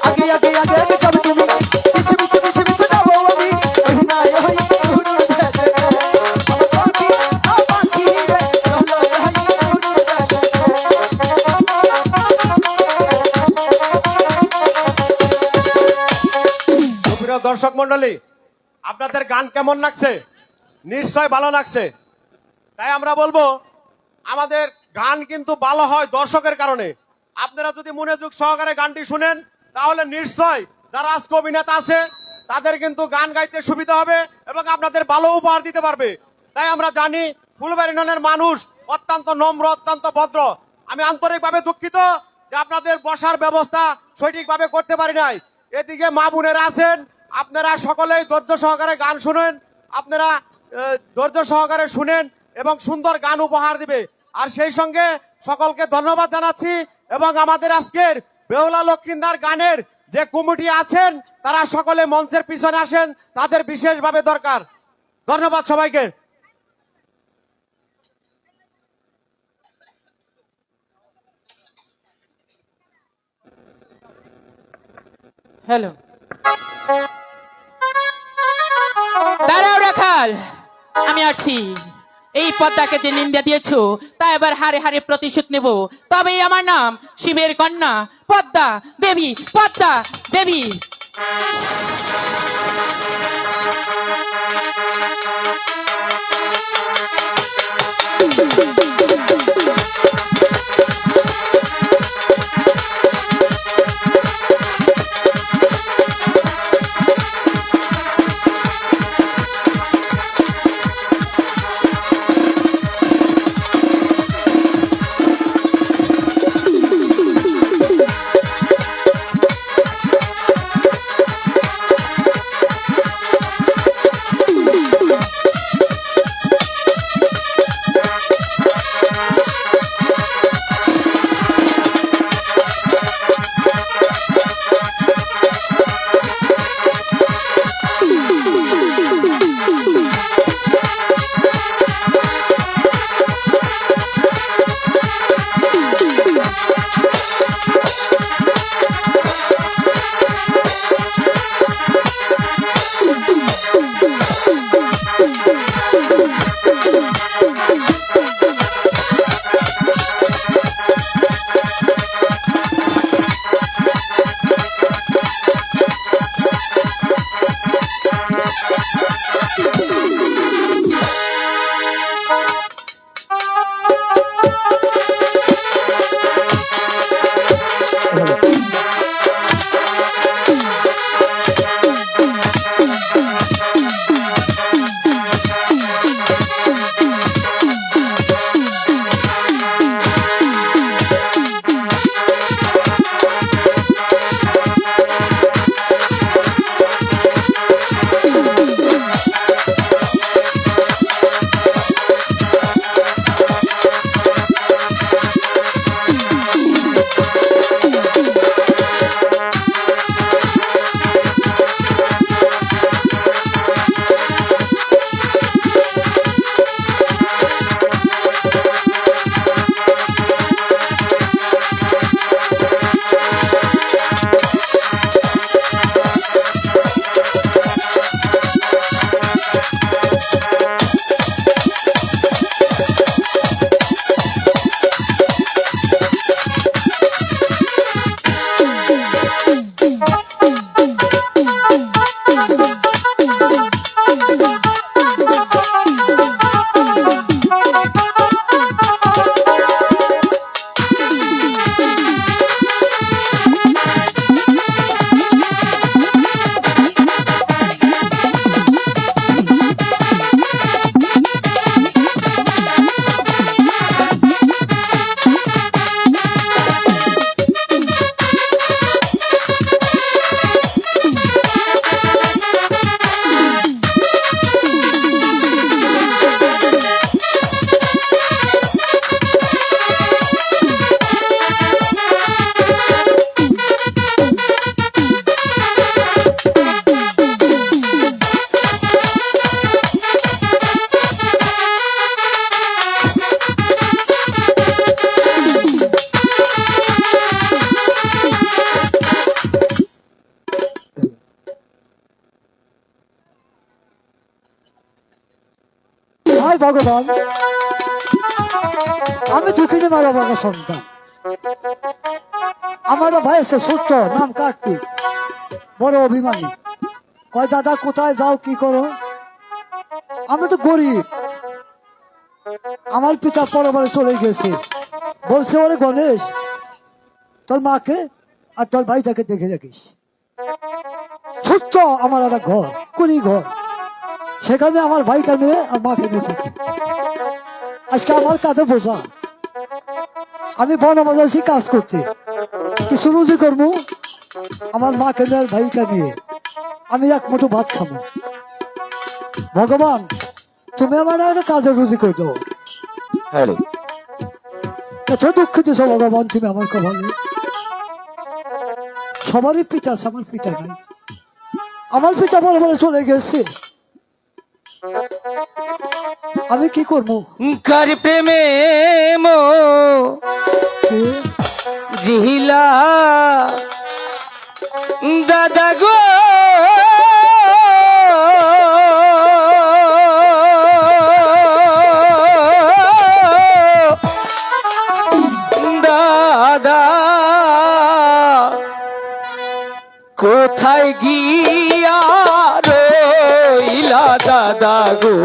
আগে আগে আগে আগে যাবে তুমি, পিছে পিছে পিছে পিছে যাবো আমি, ওই না ওই গরুর দেশে রে। আমার পাখি, ও পাখি রে, চলো যাই গরুর দেশে সুপ্রিয় দর্শক মন্ডলী, আপনাদের গান কেমন লাগছে? নিশ্চয় ভালো লাগছে। তাই আমরা বলবো আমাদের গান কিন্তু ভালো হয় দর্শকের কারণে। আপনারা যদি মনোযোগ সহকারে গানটি শুনেন তাহলে নিশ্চয় যারা আজকে অভিনেতা আছে তাদের কিন্তু গান গাইতে সুবিধা হবে এবং আপনাদের ভালো উপহার দিতে পারবে। তাই আমরা জানি ফুলবাড়ি ইউনিয়নের মানুষ অত্যন্ত নম্র, অত্যন্ত ভদ্র। আমি আন্তরিকভাবে দুঃখিত যে আপনাদের বসার ব্যবস্থা সঠিকভাবে করতে পারি নাই। এদিকে মা বোনেরা আছেন, আপনারা সকলেই ধৈর্য সহকারে গান শুনেন, আপনারা ধৈর্য সহকারে শুনেন এবং সুন্দর গান উপহার দিবে। আর সেই সঙ্গে সকলকে ধন্যবাদ জানাচ্ছি এবং আমাদের আজকের বেহুলা লক্ষিন্দার গানের যে কমিটি আছেন তারা সকলে মঞ্চের পিছনে আসেন, তাদের বিশেষভাবে দরকার। ধন্যবাদ সবাইকে। হ্যালো, দাঁড়াও রাখাল, আমি আসছি। এই পদ্মাকে যে নিন্দা দিয়েছো তা এবার হারে হারে প্রতিশোধ নেব। তবেই আমার নাম শিবের কন্যা পদ্মা দেবী, পদ্মা দেবী। হায় ভগবান, আমি দুঃখিনী মারা বাবা সন্তান। আমার ভাই আছে ছোট্ট, নাম কার্তিক, বড় অভিমানী। কয় দাদা কোথায় যাও, কি করো? আমি তো গরিব, আমার পিতা পরবারে চলে গেছে। বলছে ওরে গণেশ, তোর মাকে আর তোর ভাইটাকে দেখে রাখিস। ছোট্ট আমার একটা ঘর, কুড়ি ঘর, সেখানে আমার ভাইকে নিয়ে আর মাকে নিয়ে থাকি। আজকে আমার কাছে বোঝা, আমি বনবাজার কাজ করতে, কিছু রুজি করবো, আমার মাকে নিয়ে আর ভাইকে নিয়ে আমি এক মুঠো ভাত খাবো। ভগবান, তুমি আমার একটা কাজে রুজি করে দাও। হ্যালো, এত দুঃখ দিছ ভগবান তুমি আমার কপালে। সবারই পিতা আছে, আমার পিতা নাই। আমার পিতা বলে বলে চলে গেছে, আমি কি করবো? কার প্রেমে মো জিহিলা দাদা গো, দাদা কোথায় গিয়া রইলা দাদা গো,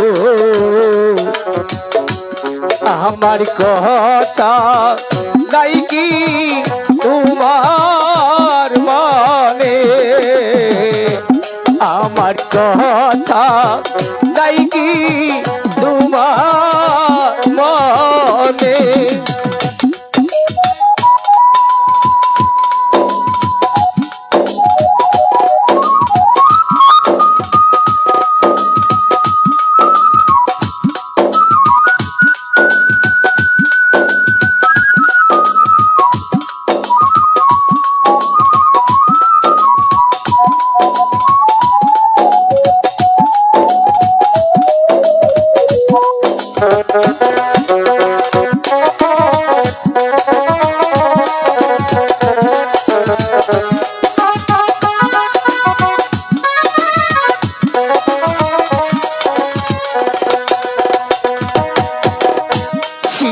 আমার কথা নাই কি তোমার মনে, আমার কথা নাই কি তোমার মনে।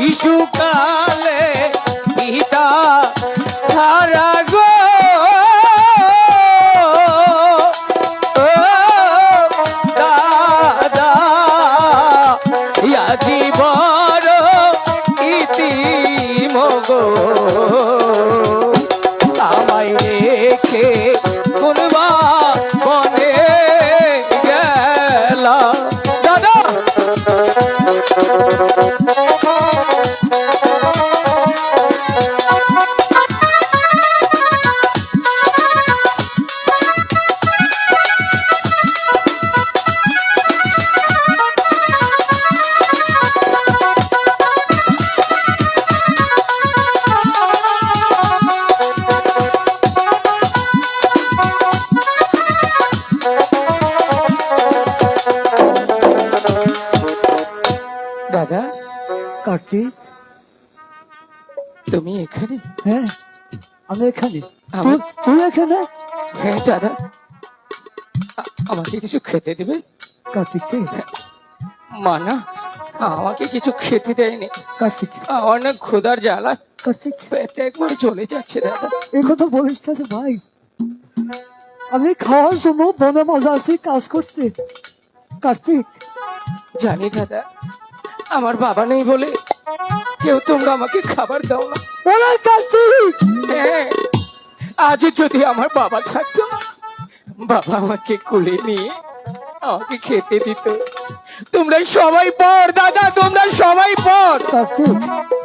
শিশুকালে পিতা হারা গো, ও দাদা আজি বড় ইতিম গো, আমায় রেখে কোনবা বনে গেলা দাদা। দাদা কার্তিক, তুমি এখানে? হ্যাঁ আমি এখানে। আমি- তুই এখানে? হ্যাঁ দাদা, আমাকে কিছু খেতে দেবে? কার্তিক কে? মা না আমাকে কিছু খেতে দেয়নি, কার্তিক, আমার না ক্ষুধার জ্বালা কার্তিক, পেটে একবার চলে যাচ্ছে দাদা। এই কথা বলিস না রে ভাই। আমি খাওয়ার জন্য বনে মজা আছি কাজ করতে। কার্তিক, জানি দাদা, আমার বাবা নেই বলে কেউ তোমরা আমাকে খাবার দাও না। ওরে কার্তিক, হ্যাঁ, আজ যদি আমার বাবা থাকতো, বাবা আমাকে কোলে নিয়ে আমাকে খেতে দিত। তোমরা সবাই পর দাদা, তোমরা সবাই পর। কার্তিক,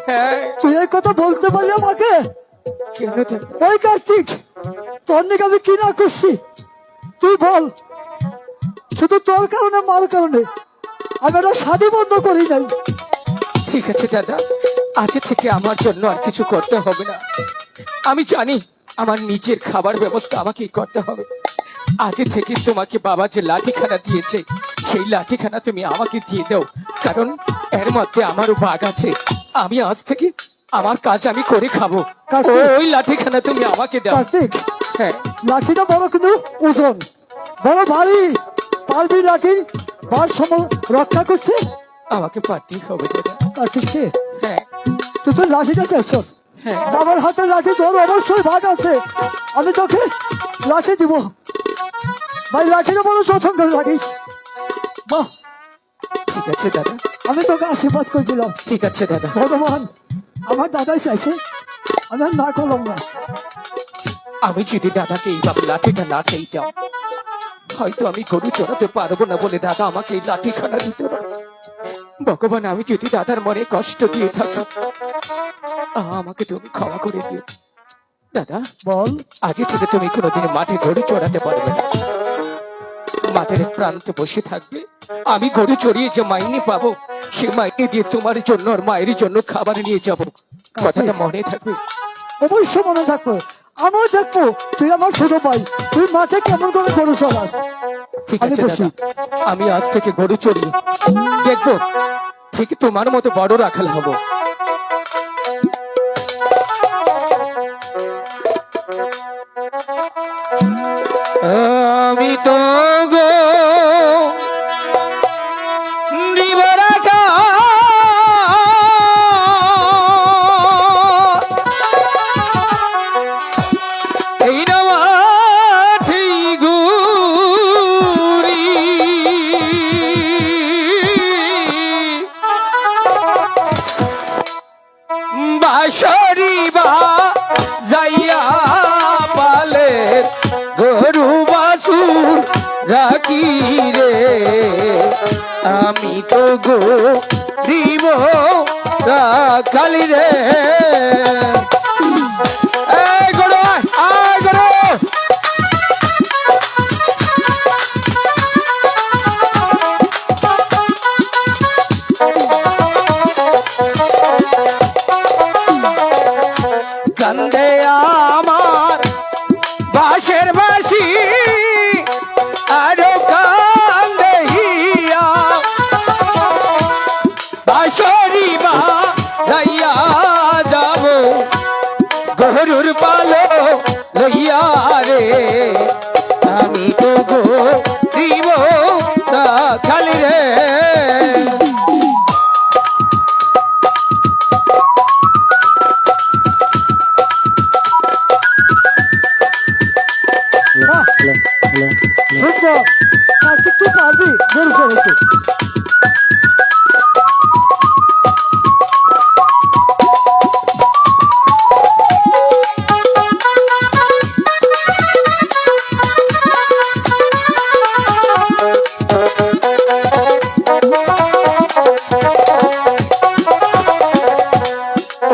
হ্যাঁ, তুই এই কথা বলতে পারলি আমাকে? কেন দাদা? ওই কার্তিক, তোর নাকি আমি কি না করছি তুই বল। শুধু তোর কারণে, মার কারণে আমি একটা শাদী বন্ধ করি নাই। ঠিক আছে দাদা, আজ থেকে আমার জন্য আর কিছু করতে হবে না। আমি জানি আমার নিজের খাবার ব্যবস্থা আমাকেই করতে হবে। আজ থেকে তোমাকে বাবা যে লাঠিখানা দিয়েছে, সেই লাঠিখানা তুমি আমাকে দিয়ে দাও, কারণ এর মধ্যে আমারও ভাগ আছে। আমি আজ থেকে আমার কাজ আমি করে খাবো। কার্তিক। ওই লাঠিখানা তুমি আমাকে দাও। কার্তিক, হ্যাঁ, লাঠিটা বড় কিন্তু ওজন, বড় ভারী। পারবি লাঠি বার সময় রক্ষা করছে? আমাকে পারতেই হবে দাদা। কার্তিক রে, হ্যাঁ তুই তো লাঠিটা চাইছস, হ্যাঁ বাবার হাতে লাঠি তোর অবশ্যই ভাগ আছে। আমি তোকে লাঠি দিব ভাই, লাঠিটা বড় প্রথম ধরে লাগিস। বাহ, ঠিক আছে দাদা, আমি তোকে আশীর্বাদ করে দিলাম। ঠিক আছে দাদা। ভগবান, আমার দাদাই চাইছে, আমি আর না করলাম না। আমি যদি দাদাকে এইভাবে লাঠিটা না চাইতাম, হয়তো আমি গরু চড়াতে পারবো না বলে দাদা আমাকে এই লাঠিখানা দিত না। ভগবান, আমি যদি দাদার মনে কষ্ট দিয়ে থাকি, আমাকে তুমি ক্ষমা করে দিও। দাদা, বল। আজ থেকে তুমি কোনোদিন মাঠে গরু চড়াতে পারবে না। মাঠের এক প্রান্তে বসে থাকবে, আমি গরু চড়িয়ে যে মাইনে পাবো, সে মাইনে দিয়ে তোমার জন্য আর মায়ের জন্য খাবার নিয়ে যাব। কথাটা মনে থাকবে। অবশ্যই মনে থাকবে, আমার দেখবো তুই আমার ছোট ভাই, তুই মাঠে কেমন করে গরু চলাস। ঠিক আমি আছে বসি। দাদা, আমি আজ থেকে গরু চড়ি, দেখবো ঠিক তোমার মতো বড় রাখাল হব। আমি তো গো দিবরাকা এই নমাঠি গুরি বাঁশরি বা যাইয়া পালে গরু বাছুর রাখি রে, আমি তো গো দিব রাখালি রে। এই গরু আয় গরু, কান্দে আমার বাঁশের বাঁশি, আরো কান্দে হিয়া বাঁশরি বা যাইয়া যাব গরুর পালো লইয়া রে, আমি তো গো দিব খালি রে। বাহ, সুন্দর। কার্তিক, তুই পারবি গরু চড়াইতে।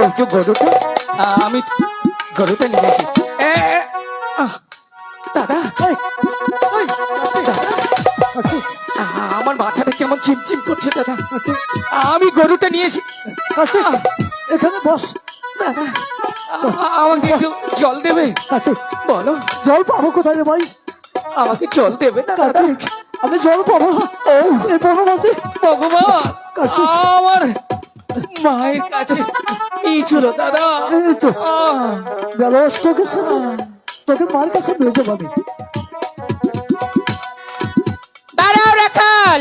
ওই তো গরুটা, আমি গরুটা নিয়ে আসি। দাদা, এই, এই, কার্তিক, আমার মাথাটা কেমন চিমচিম করছে দাদা, কার্তিক, আমি গরুটা নিয়ে এসি। কার্তিক, এখানে বস। দাদা, আমাকে একটু জল দেবে? কার্তিক, বলো, জল পাবো কোথায় রে ভাই? আমাকে জল দেবে না দাদা? কার্তিক, আমি জল পাবো না। এই বনবাসী, ভগবান, কার্তিক। আমার মায়ের কাছে এই ছিল দাদা। এই তো আহ, বেলাস তোকে তোকে মার কাছে বেঁচে পাবি। দাঁড়াও রাখাল,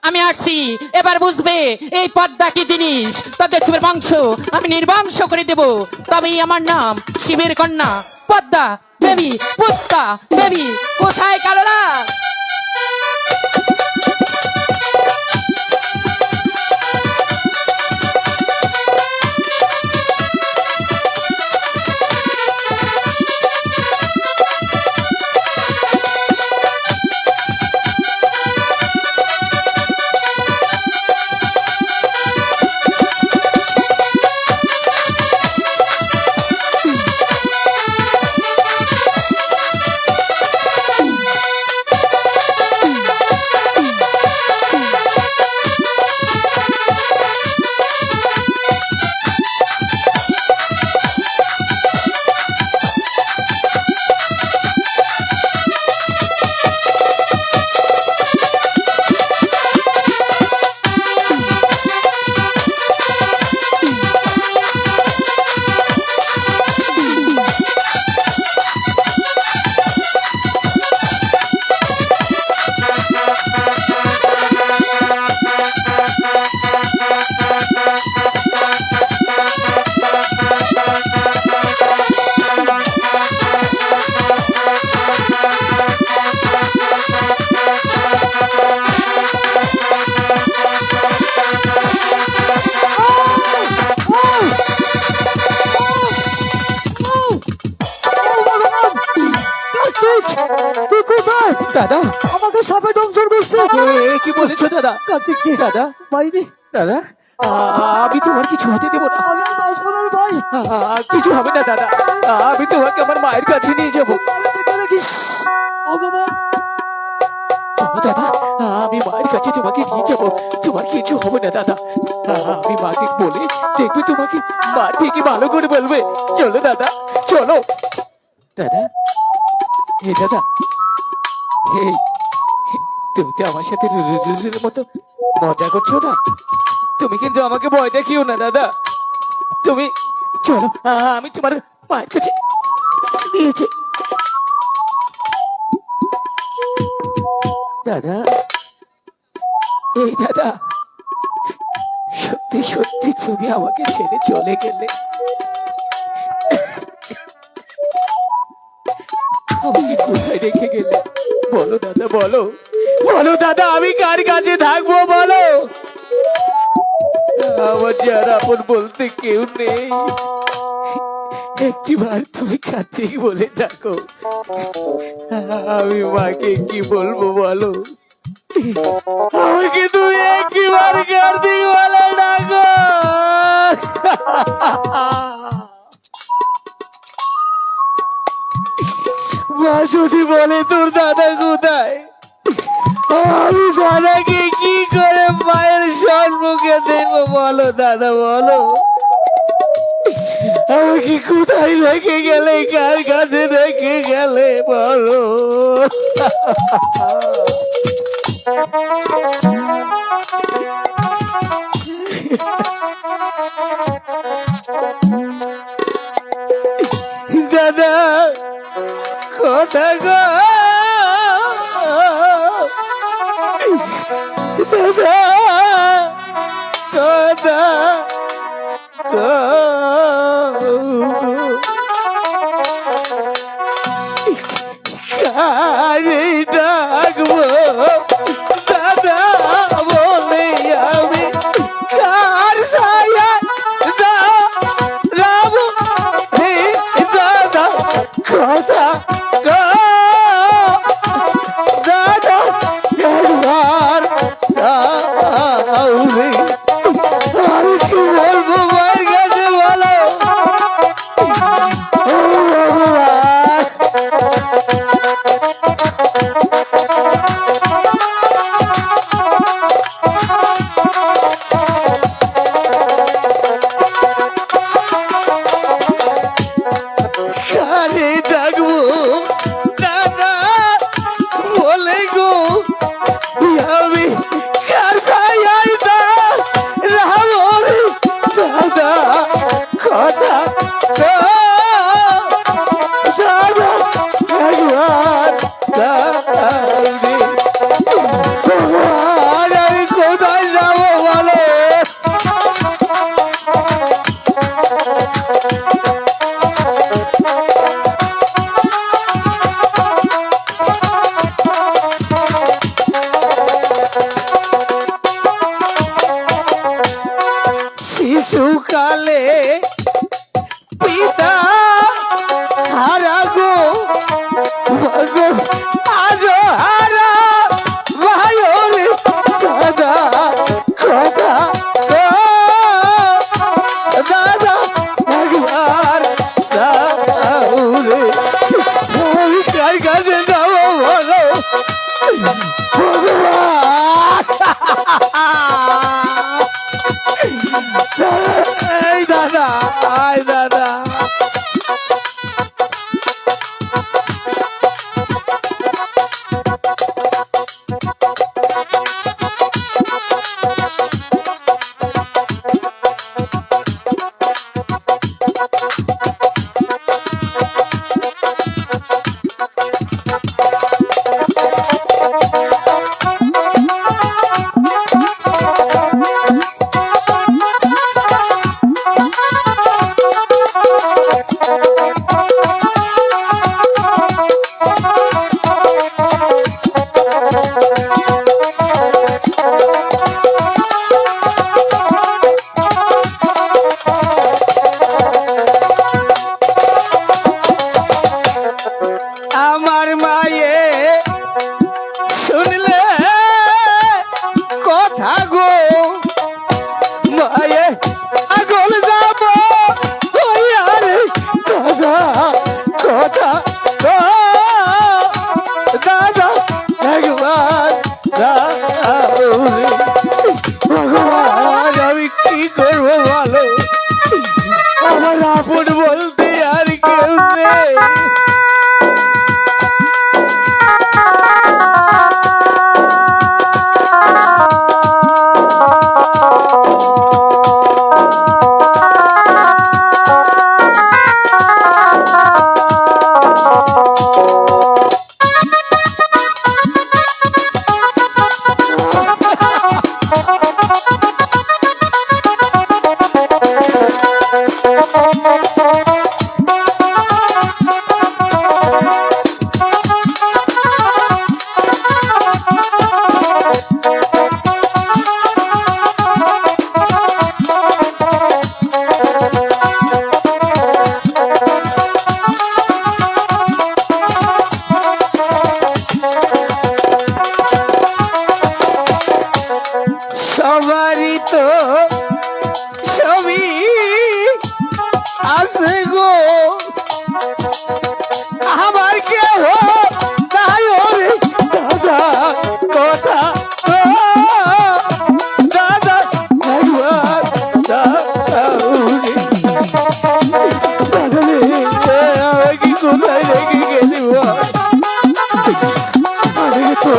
আমি আসছি, এবার বুঝবে এই পদ্মা কি জিনিস। তাদের শিবের বংশ আমি নির্বংশ করে দেব, তবেই আমার নাম শিবের কন্যা পদ্মা দেবী, পুষ্পা দেবী। কোথায় কালোরা? আমাকে সাপে দংশন করছে। কি বলেছো দাদা? কার্তিক কে? দাদা, বাইরে দাদা, আমি তোমার কিছু হতে দেবো না। আমি আর বাঁচবো না রে ভাই। কিছু হবে না দাদা, আমি তোমাকে আমার মায়ের কাছে নিয়ে যাবো। বাইরে থেকে রাখিস ভগবান। চলো দাদা, আমি মায়ের কাছে তোমাকে নিয়ে যাবো, তোমার কিছু হবে না দাদা। আমি মাকে বলে দেখবে, তোমাকে মা ঠিকই ভালো করে বলবে। চলো দাদা, চলো দাদা। হে দাদা, এই তুমি তো আমার সাথে রুজুর মতো মজা করছো না? তুমি কিন্তু আমাকে ভয় দেখিও না দাদা। তুমি চলো, আমি তোমার মায়ের কাছে দিয়েছি। দাদা, এই দাদা, সত্যি সত্যি তুমি আমাকে ছেড়ে চলে গেলে। আমাকে কোথায় রেখে গেলে? বলো দাদা, বলো বলো দাদা, আমি কার কাছে থাকবো বলো? আমার যার আপন বলতে কেউ নেই। একটিবার তুমি কার্তিক বলে থাকো, আমি মাকে কি বলবো বলো? আমাকে তুমি একটিবার কার্তিক বলে ডাকো। মা যদি বলে তোর দাদা কোথায়, আমি দাদাকে কি করে মায়ের সম্মুখে দেবো বলো দাদা, বলো? আমাকে কোথায় রেখে গেলে, কার কাছে রেখে গেলে বলো? দাদা, কথা গো দাদা, কথা কারে ডাকবো দাদা বলে, আমি কার ছায়া দাঁড়াবো হে দাদা? কথা দাদা, একবার তাহলে আমি কি বলবো মায়ের কাছে বলো? ও ভগবান, কারে ডাকবো দাদা বলে গো, আমি কার ছায়ায় দাঁড়াবো রে দাদা? কথা দাদা, একবার তাহলে ভগবান, আমি কোথায় যাবো বলো? শিশুকালে পিতা হারা গো, গো আজ হারা ভাই রে দাদা। কথা দাদা, একবার যাওরে, আমি কার কাছে যাবো বলো? এই দাদা, আয় দাদা।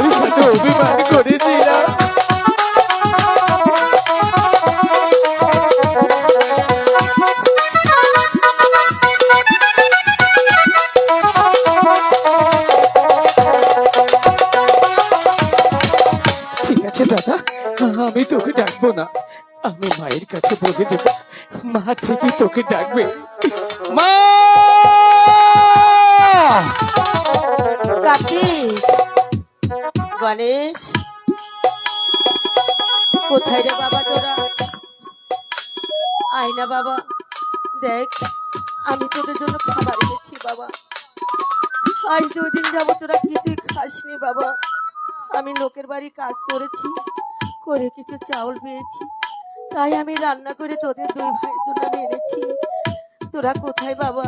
তোর সাথে অভিমান করেছিলাম। ঠিক আছে দাদা, আমি তোকে ডাকবো না, আমি মায়ের কাছে বলে দেবো, মা থেকে তোকে ডাকবে। মা! কার্তিক, গণেশ, কোথায় রে বাবা তোরা? আয় না বাবা, দেখ আমি তোদের জন্য খাবার এনেছি বাবা। আজ 2 দিন যাবো তোরা কিছুই খাসনি বাবা। আমি লোকের বাড়ি কাজ করেছি, করে কিছু চাউল পেয়েছি, তাই আমি রান্না করে তোদের 2 ভাইয়ের জন্য আমি এনেছি। তোরা কোথায় বাবা?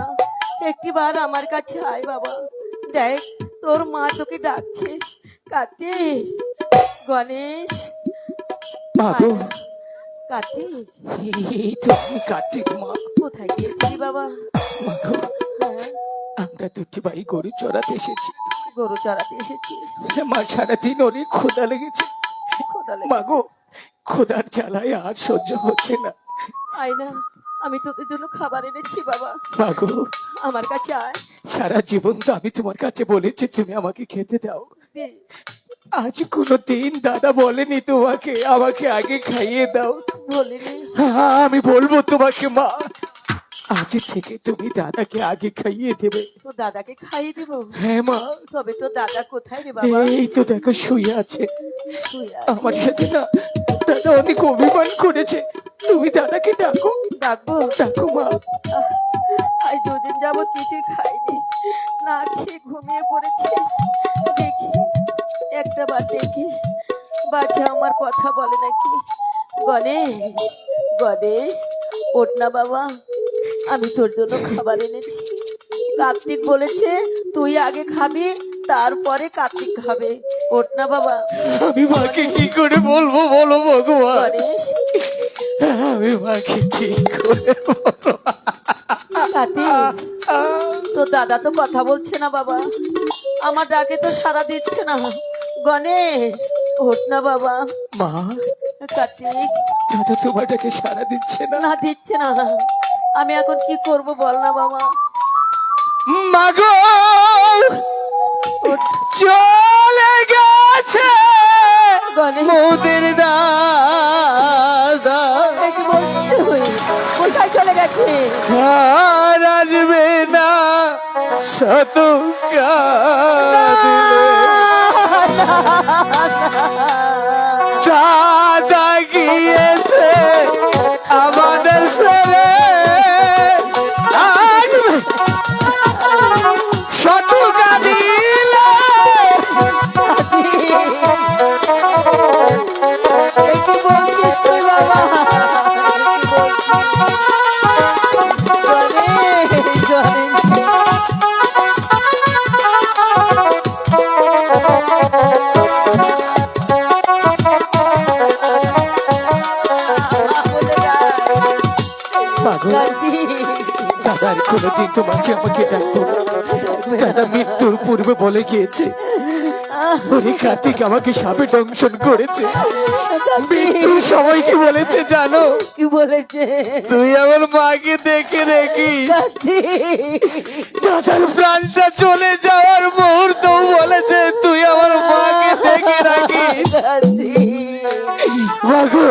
একটিবার আমার কাছে আয় বাবা, দেখ তোর মা তোকে ডাকছে। কার্তিক, গণেশ, বাবু, কার্তিক, এই তো আমি কার্তিক। মা, কোথায় গিয়েছিলি বাবা? মাগো, হ্যাঁ, আমরা দুটি ভাই গরু চড়াতে এসেছি। গরু চড়াতে এসেছি। মা, সারাদিন অনেক ক্ষুধা লেগেছে। খোদা লেগেছে। মাগো, ক্ষুধার জ্বালায় আর সহ্য হচ্ছে না। আয় না, আমি তোদের জন্য খাবার এনেছি বাবা, মাগো, আমার কাছে আয়। সারা জীবন তো আমি তোমার কাছে বলেছি তুমি আমাকে খেতে দাও। দে। আজ কোনোদিন দাদা বলেনি তোমাকে আমাকে আগে খাইয়ে দাও। বলিনি? আমি বলবো তোমাকে মা, আজ থেকে তুমি দাদাকে আগে খাইয়ে দেবে। তো দাদাকে খাইয়ে দিব? হ্যাঁ মা। তবে তো দাদা কোথায় রে বাবা? এই তো দেখো শুয়ে আছে শুয়ে আছে। আমার সাথে। না, দাদা অনেক অভিমান করেছে, তুমি দাদাকে ডাকো। ডাকবো? ডাকো মা। আজ 2 দিন যাবত কিছুই খাইনি, না খেয়ে ঘুমিয়ে পড়েছি। দেখি একটা বার দেখি বাচ্চা আমার কথা বলে নাকি। গণেশ, গণেশ, ওঠ না বাবা, আমি তোর জন্য খাবার এনেছি। কার্তিক বলেছে তুই আগে খাবি, তারপরে কার্তিক খাবে। ওঠ না বাবা। আমি মাকে কি করে বলবো বলো ভগবান, গণেশ, আমি মাকে কি করে বলবো? কার্তিক, তোর দাদা তো কথা বলছে না বাবা, আমার ডাকে তো সাড়া দিচ্ছে না। গণেশ, ওঠ না বাবা। মা, কার্তিক, দাদা তোমারটাকে সাড়া দিচ্ছে না। না দিচ্ছে না, আমি এখন কি করব বল না বাবা। মাগো, ওঠ। চলে গেছে গণেশ, মোদের দাদা, এ কি বলছিস তুই? কোথায় চলে গেছে? আর আসবে না শত কাঁদলে। দাদা গিয়েছে আমাদের ছেলে, আসবে শত কাঁদিলে। এ কি বলছিস তুই বাবা? এ কি বলছিস? গণেশ, গণেশ। মাগো, দাদার কোনোদিন তোমাকে আমাকে ডাকবো না। দাদা মৃত্যুর পূর্বে বলে গিয়েছে, ওরে কার্তিক আমাকে সাপে দংশন করেছে। মৃত্যুর সময় কি বলেছে জানো? কি বলেছে? তুই আমার মাকে দেখে দেখিস। দাদার প্রাণটা চলে যাওয়ার মুহূর্ত বলেছে তুই আমার মাকে দেখে রাখিস। মাগো,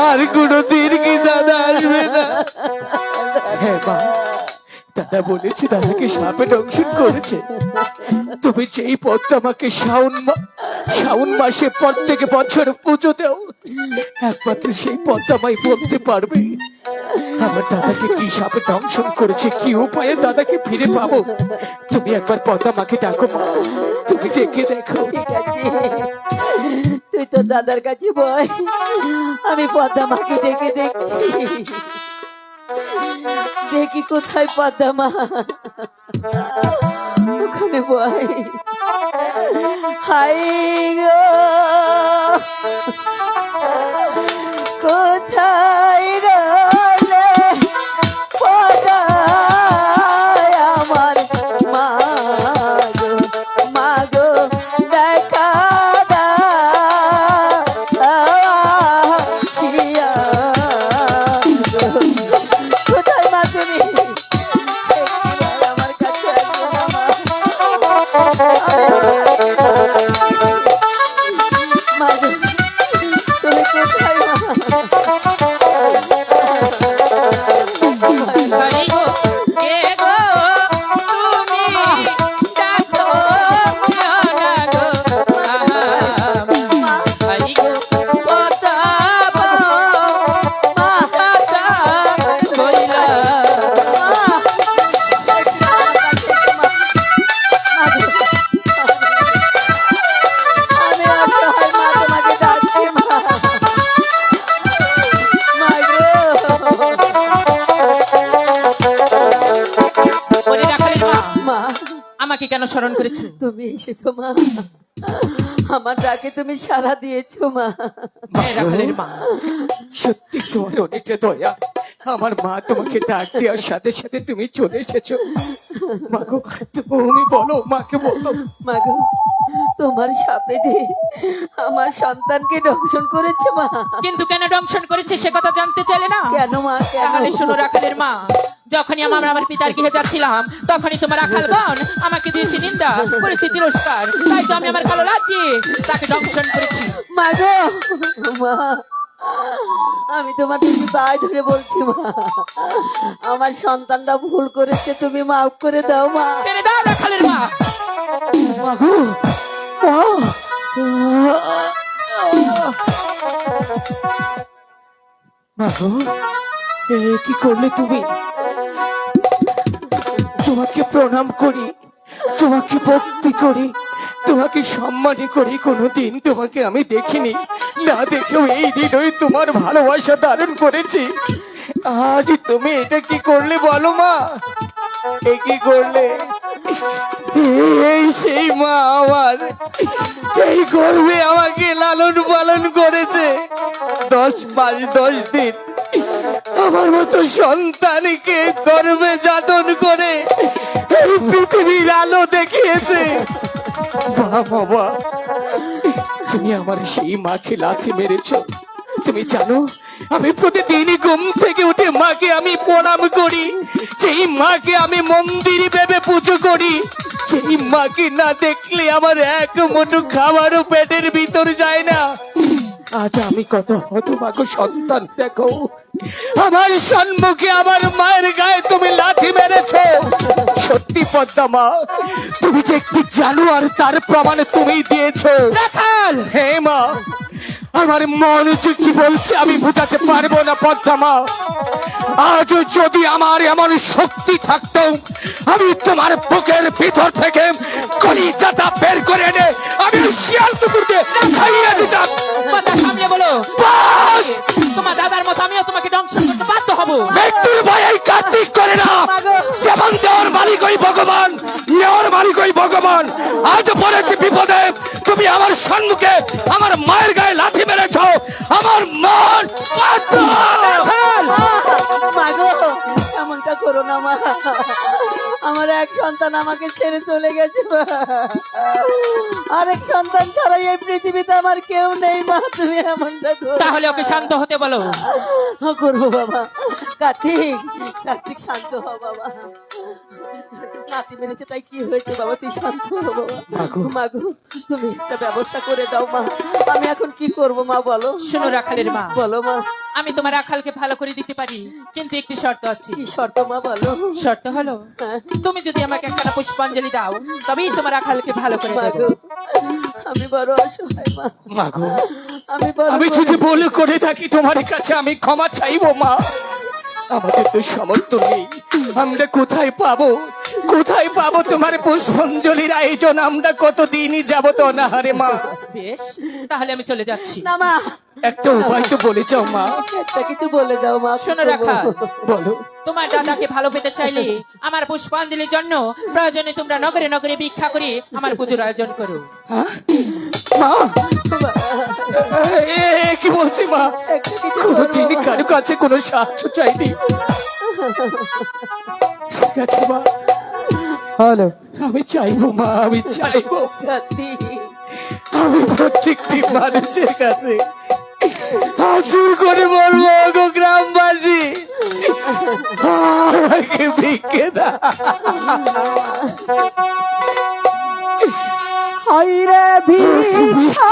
আর কোনোদিন কি দাদা আসবে না? হ্যাঁ মা, দাদা বলেছে দাদাকে সাপে দংশন করেছে। তুমি যেই পথ আমাকে শাওন মাসে পর থেকে বছর পুজো দাও, একমাত্র সেই পথ আমায় বলতে পারবে আমার দাদাকে কি সাপে দংশন করেছে, কি উপায়ে দাদাকে ফিরে পাবো। তুমি একবার পথ আমাকে ডাকো মা, তুমি ডেকে দেখো। ঠিক আছে, তুই তো দাদার কাছে বয়, আমি পদ্মা মাকে ডেকে দেখছি। দেখি কোথায় পদ্মা মা, ওখানে বয়। হাই গো, কোথায় রলে পদ্মা আমার মা গো, মা গো দেখা দাও। মা গো, তুমি কোথায় মা? হরি গো, কে গো তুমি ডাকো না গো, হরি গো, পতাব মাতা বইলা। আমি অসহায় মা, তোমাকে ডাকছি মা। মা গো, ওরে রাখালের মা, মা আমাকে কেন স্মরণ করেছো? তুমি এসেছো মা, আমার ডাকে তুমি সাড়া দিয়েছো মা। হ্যাঁ রাখালের মা, সত্যি তোমার অনেক দয়া। আমার মা তোমাকে ডাক দেওয়ার সাথে সাথে তুমি চলে এসেছো। মাগো, তুমি বলো, মাকে বলো। মা গো, তোমার সাপে দিয়ে আমার সন্তানকে দংশন করেছে মা। কিন্তু কেন দংশন করেছে সে কথা জানতে চাইলে না? কেন মা, কেন? তাহলে শোনো রাখালের মা, যখনই আমার পিতার গৃহে যাচ্ছিলাম তখনই তোমার রাখাল বোন আমাকে দিয়েছে নিন্দা, করেছে তিরস্কার, তাই তো আমি আমার কালো লাত দিয়ে তাকে দংশন করেছি। মা গো, মা আমি তোমার তুমি পায়ে ধরে বলছি মা, আমার সন্তানটা ভুল করেছে, তুমি মাফ করে দাও মা। ছেড়ে দাও রাখালের মা। মাগো, মাগো, এ কি করলে তুমি? তোমাকে প্রণাম করি, তোমাকে ভক্তি করি, তোমাকে সম্মান করি। কোনোদিন তোমাকে আমি দেখিনি, না দেখেও এই দিনই তোমার ভালোবাসা ধারণ করেছি। আজ তুমি এটা কি করলে বলো মা? এ কি করলে? এই সেই মা আমার, এই গর্ভে আমাকে লালন পালন করেছে 10 মাস 10 দিন। আমার মতো সন্তানকে গর্ভে যাতন করে এই পৃথিবীর আলো দেখিয়েছে। বাবা, তুমি আমার সেই মাকে লাথি মেরেছো। তুমি জানো আমি প্রতিদিন ঘুম থেকে উঠে মাকে আমি প্রণাম করি, সেই মাকে আমি মন্দির ভেবে পুজো করি, সেই মাকে না দেখলে আমার এক মুঠো খাবারও পেটের ভিতর যায় না। আজ আমি কত হতভাগ্য সন্তান, দেখো আমার সম্মুখে আমার মায়ের গায়ে তুমি লাথি মেরেছো। সত্যি পদ্মা মা, তুমি যে একটি জানোয়ার তার প্রমাণ তুমি দিয়েছো। রাখাল, হে মা, আমার মন যে কি বলছে আমি বোঝাতে পারবো না পদ্মা মা। আজ যদি আমার এমন শক্তি থাকতো আমি তোমার বুকের ভিতর থেকে কলিজাটা বের করে এনে আমি শিয়াল কুকুরকে খাইয়ে দিতাম। কথা সামনে বলো। বাস! তোমার দাদার মতো আমিও তোমাকে দংশন করতে বাধ্য হব। মৃত্যুর ভয়ে কার্তিক করে না। যেমন দেওয়ার মালিক ওই ভগবান, নেওয়ার মালিক ওই ভগবান। আজ পড়েছি বিপদে, তুমি আমার সম্মুখে আমার মায়ের গায়ে লাথি মেরেছ। আমার মন মা গো, এমনটা করো না মা, আমার এক সন্তান আমাকে ছেড়ে চলে গেছে মা। আরেক সন্তান ছাড়া এই পৃথিবীতে আমার কেউ নেই মা, তুমি এমনটা করো। তাহলে ওকে শান্ত হতে বলো। করবো বাবা। কার্তিক, কার্তিক শান্ত হ বাবা। নাতি মেরেছে তাই কি হয়েছে বাবা, তুই শান্ত হ বাবা। মাগো, তুমি একটা ব্যবস্থা করে দাও মা, আমি এখন কি করব মা বলো। শোনো রাখালের মা, বলো মা। আমি তোমার রাখালকে ভালো করে দিতে পারি, কিন্তু একটি শর্ত আছে। কি শর্ত মা বলো। শর্ত হলো হ্যাঁ। তুমি যদি আমাকে একটা পুষ্পাঞ্জলি দাও তবেই তোমার রাখালকে ভালো করে দেব। মাগো, আমি বড় অসহায় মা, মাগো, আমি বড় আমি যদি ভুল করে থাকি তোমার কাছে আমি ক্ষমা চাইবো মা। আমাদের তো সামর্থ্য নেই, আমরা কোথায় পাবো, কোথায় পাবো তোমার পুষ্পাঞ্জলির আয়োজন? আমরা কতদিনই যাবো তো না হারে মা। বেশ, তাহলে আমি চলে যাচ্ছি। না মা, একটা উপায় তো বলে যাও মা। একটা কিছু বলে দাও মা। শোনো রাখাল, বলো। তোমার দাদাকে ভালো পেতে চাইলে আমার পুষ্পাঞ্জলির জন্য প্রয়োজনে তোমরা নগরে নগরে ভিক্ষা করে আমার পুজোর আয়োজন করো। হ্যাঁ? মা, কি বলছি মা? একটা কিছু কোনদিন কারো কাছে কোনো সাহায্য চাইনি। ঠিক আছে মা, হ্যালো, আমি চাইবো মা, আমি চাইবো। কার্তিক, আমি প্রত্যেকটি মানুষের কাছে হাজির করে বলবো, গো গ্রামবাসী আমাকে ভিক্ষে দা। হাইরে ভিক্ষা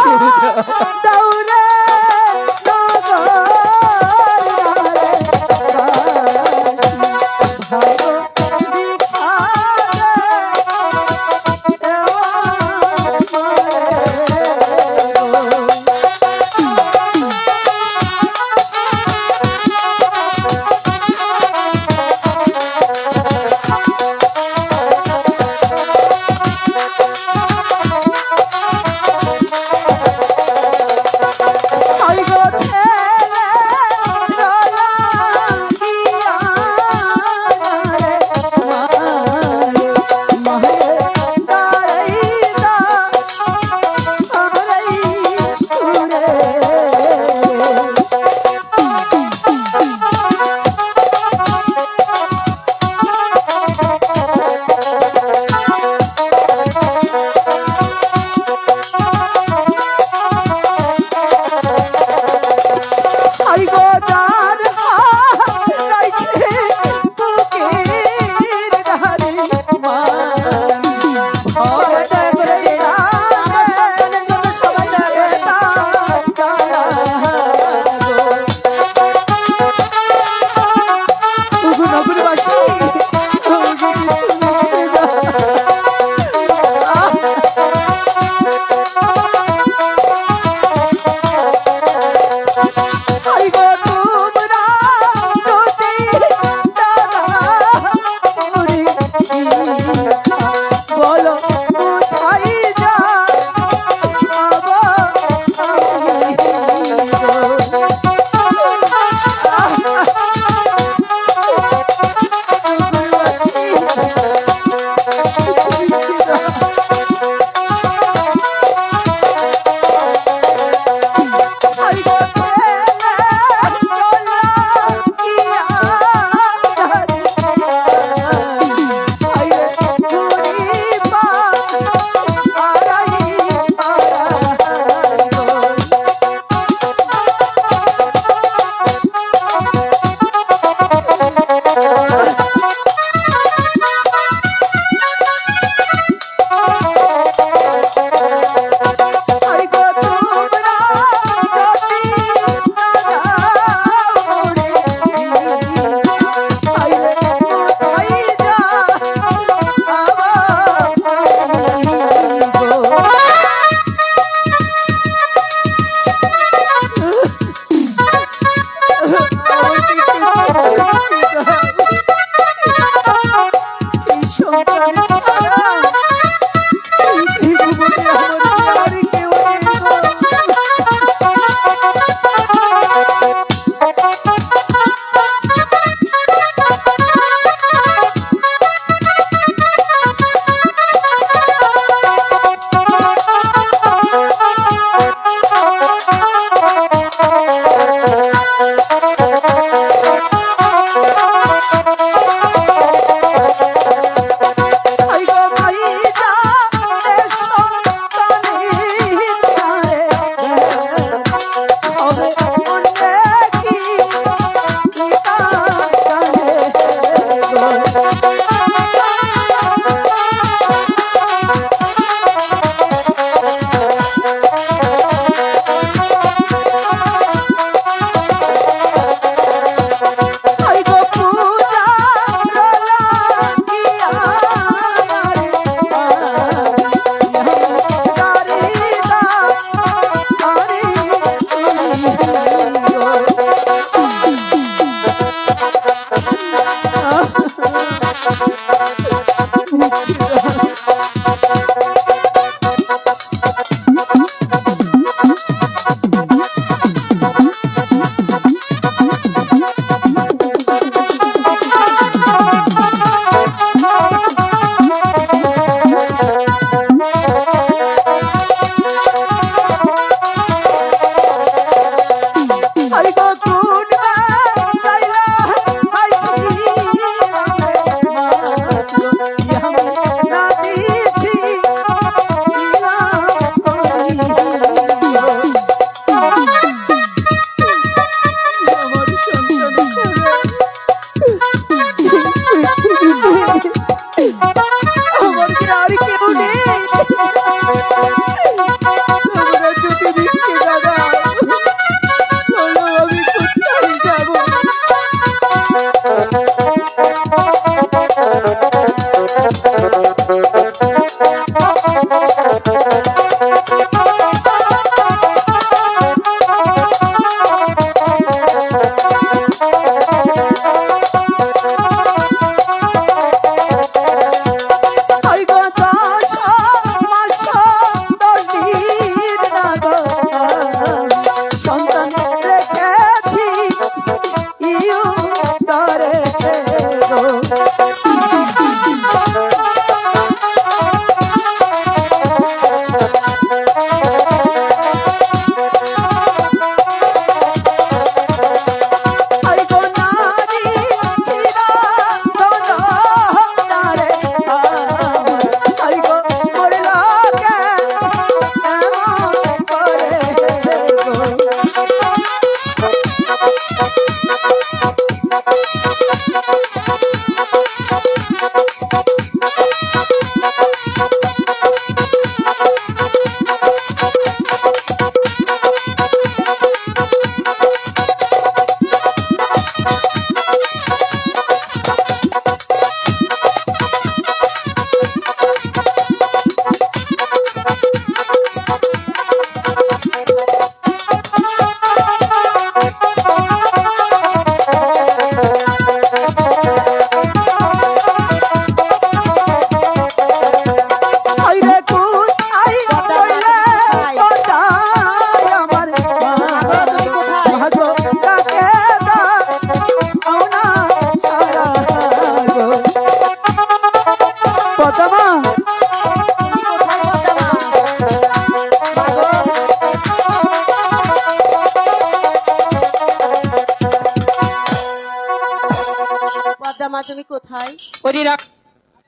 তুমি কোথায়?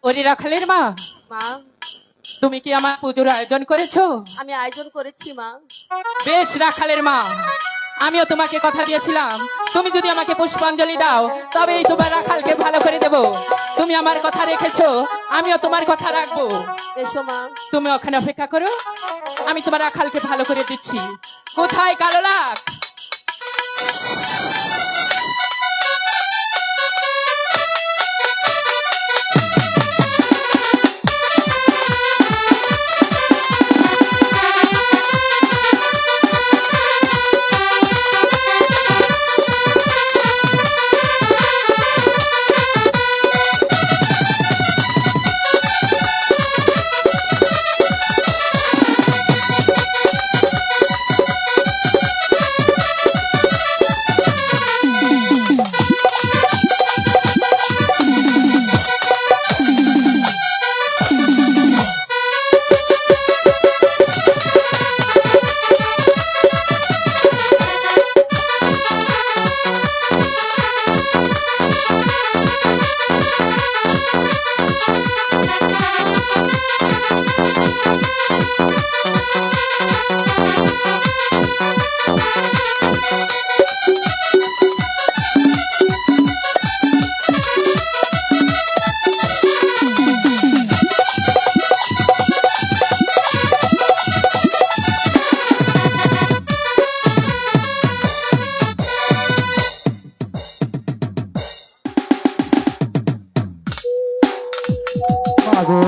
ওরে রাখালের মা, মা, তুমি কি আমার পুজোর আয়োজন করেছো? আমি আয়োজন করেছি মা। বেশ রাখালের মা, আমিও তোমাকে কথা দিয়েছিলাম, তুমি যদি আমাকে পুষ্পাঞ্জলি দাও তবেই তোমার রাখালকে ভালো করে দেব। তুমি আমার কথা রেখেছো, আমিও তোমার কথা রাখবো। এসো মা। তুমি ওখানে অপেক্ষা করো, আমি তোমার রাখালকে ভালো করে দিচ্ছি। কোথায় কালো লাখ? মা গো,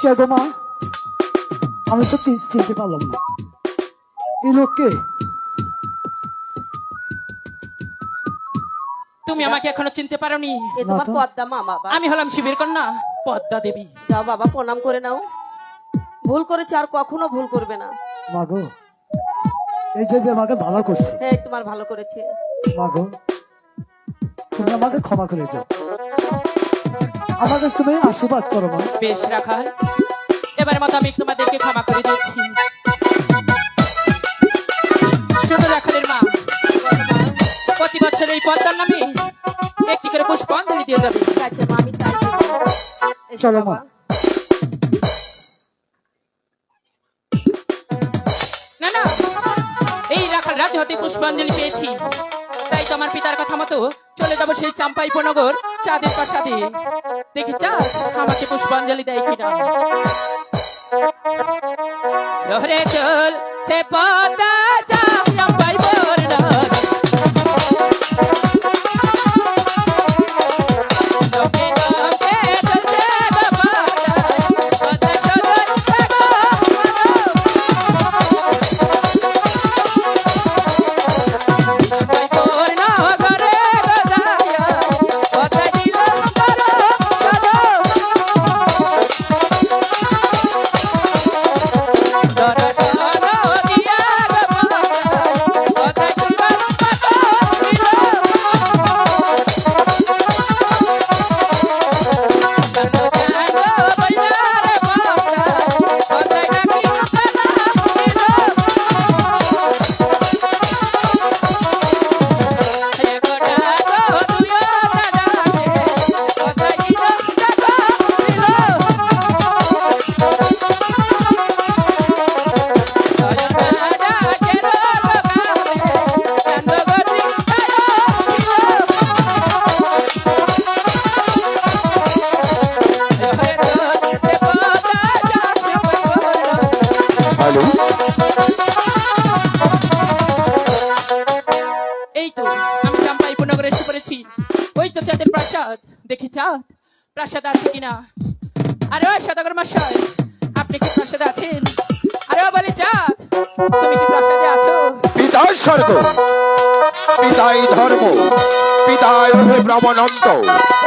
কে গো মা? আমি তো চিনতে পারলাম না এই লোককে। তুমি আমাকে এখনো চিনতে পারোনি? এ তোমার না তো। পদ্মা মা বাবা। আমি হলাম শিবের কন্যা পদ্মা দেবী। যাও বাবা, প্রণাম করে নাও। ভুল করেছে, আর কখনো ভুল করবে না। মা গো, এই যে আমাকে ভালো করছে, হ্যাঁ, তোমার ভালো করেছে। মা গো তুমি আমাকে ক্ষমা করে দাও, আমাকে তুমি আশীর্বাদ করো মা। বেশ রাখাল, এবার মতো আমি তোমাদেরকে ক্ষমা করে দিচ্ছি। শোনো রাখালের মা, প্রতি বছর এই পদ্মার নামে একটি করে পুষ্পাঞ্জলি দিয়ে যাবে। ঠিক আছে মা, আমি তাই করবো। এসো চলো মা। বাবা। না না, এই রাখাল রাতে হতে পুষ্পাঞ্জলি পেয়েছি, তাই তো আমার পিতার কথা মতো চলে যাবো সেই চাম্পাই উপনগর চাঁদের প্রাসাদে। দেখি চাঁদ আমাকে পুষ্পাঞ্জলি দেয় কিনা। লহরে চল সে পদ্মা চাম্পাই বর্ণা হ্যালো, এই তো আমি চাম্পাই উপনগরে এসে পড়েছি। ওই তো চাঁদের প্রাসাদ, দেখি চাঁদ প্রাসাদ আছে কিনা। আরে ও সদাগর মশাই, আপনি কি প্রাসাদে আছেন? আরে ও বলে চাঁদ, তুমি কি প্রাসাদে আছো? পিতাই স্বর্গ, পিতাই ধর্ম, পিতাই ব্রহ্মানন্দ।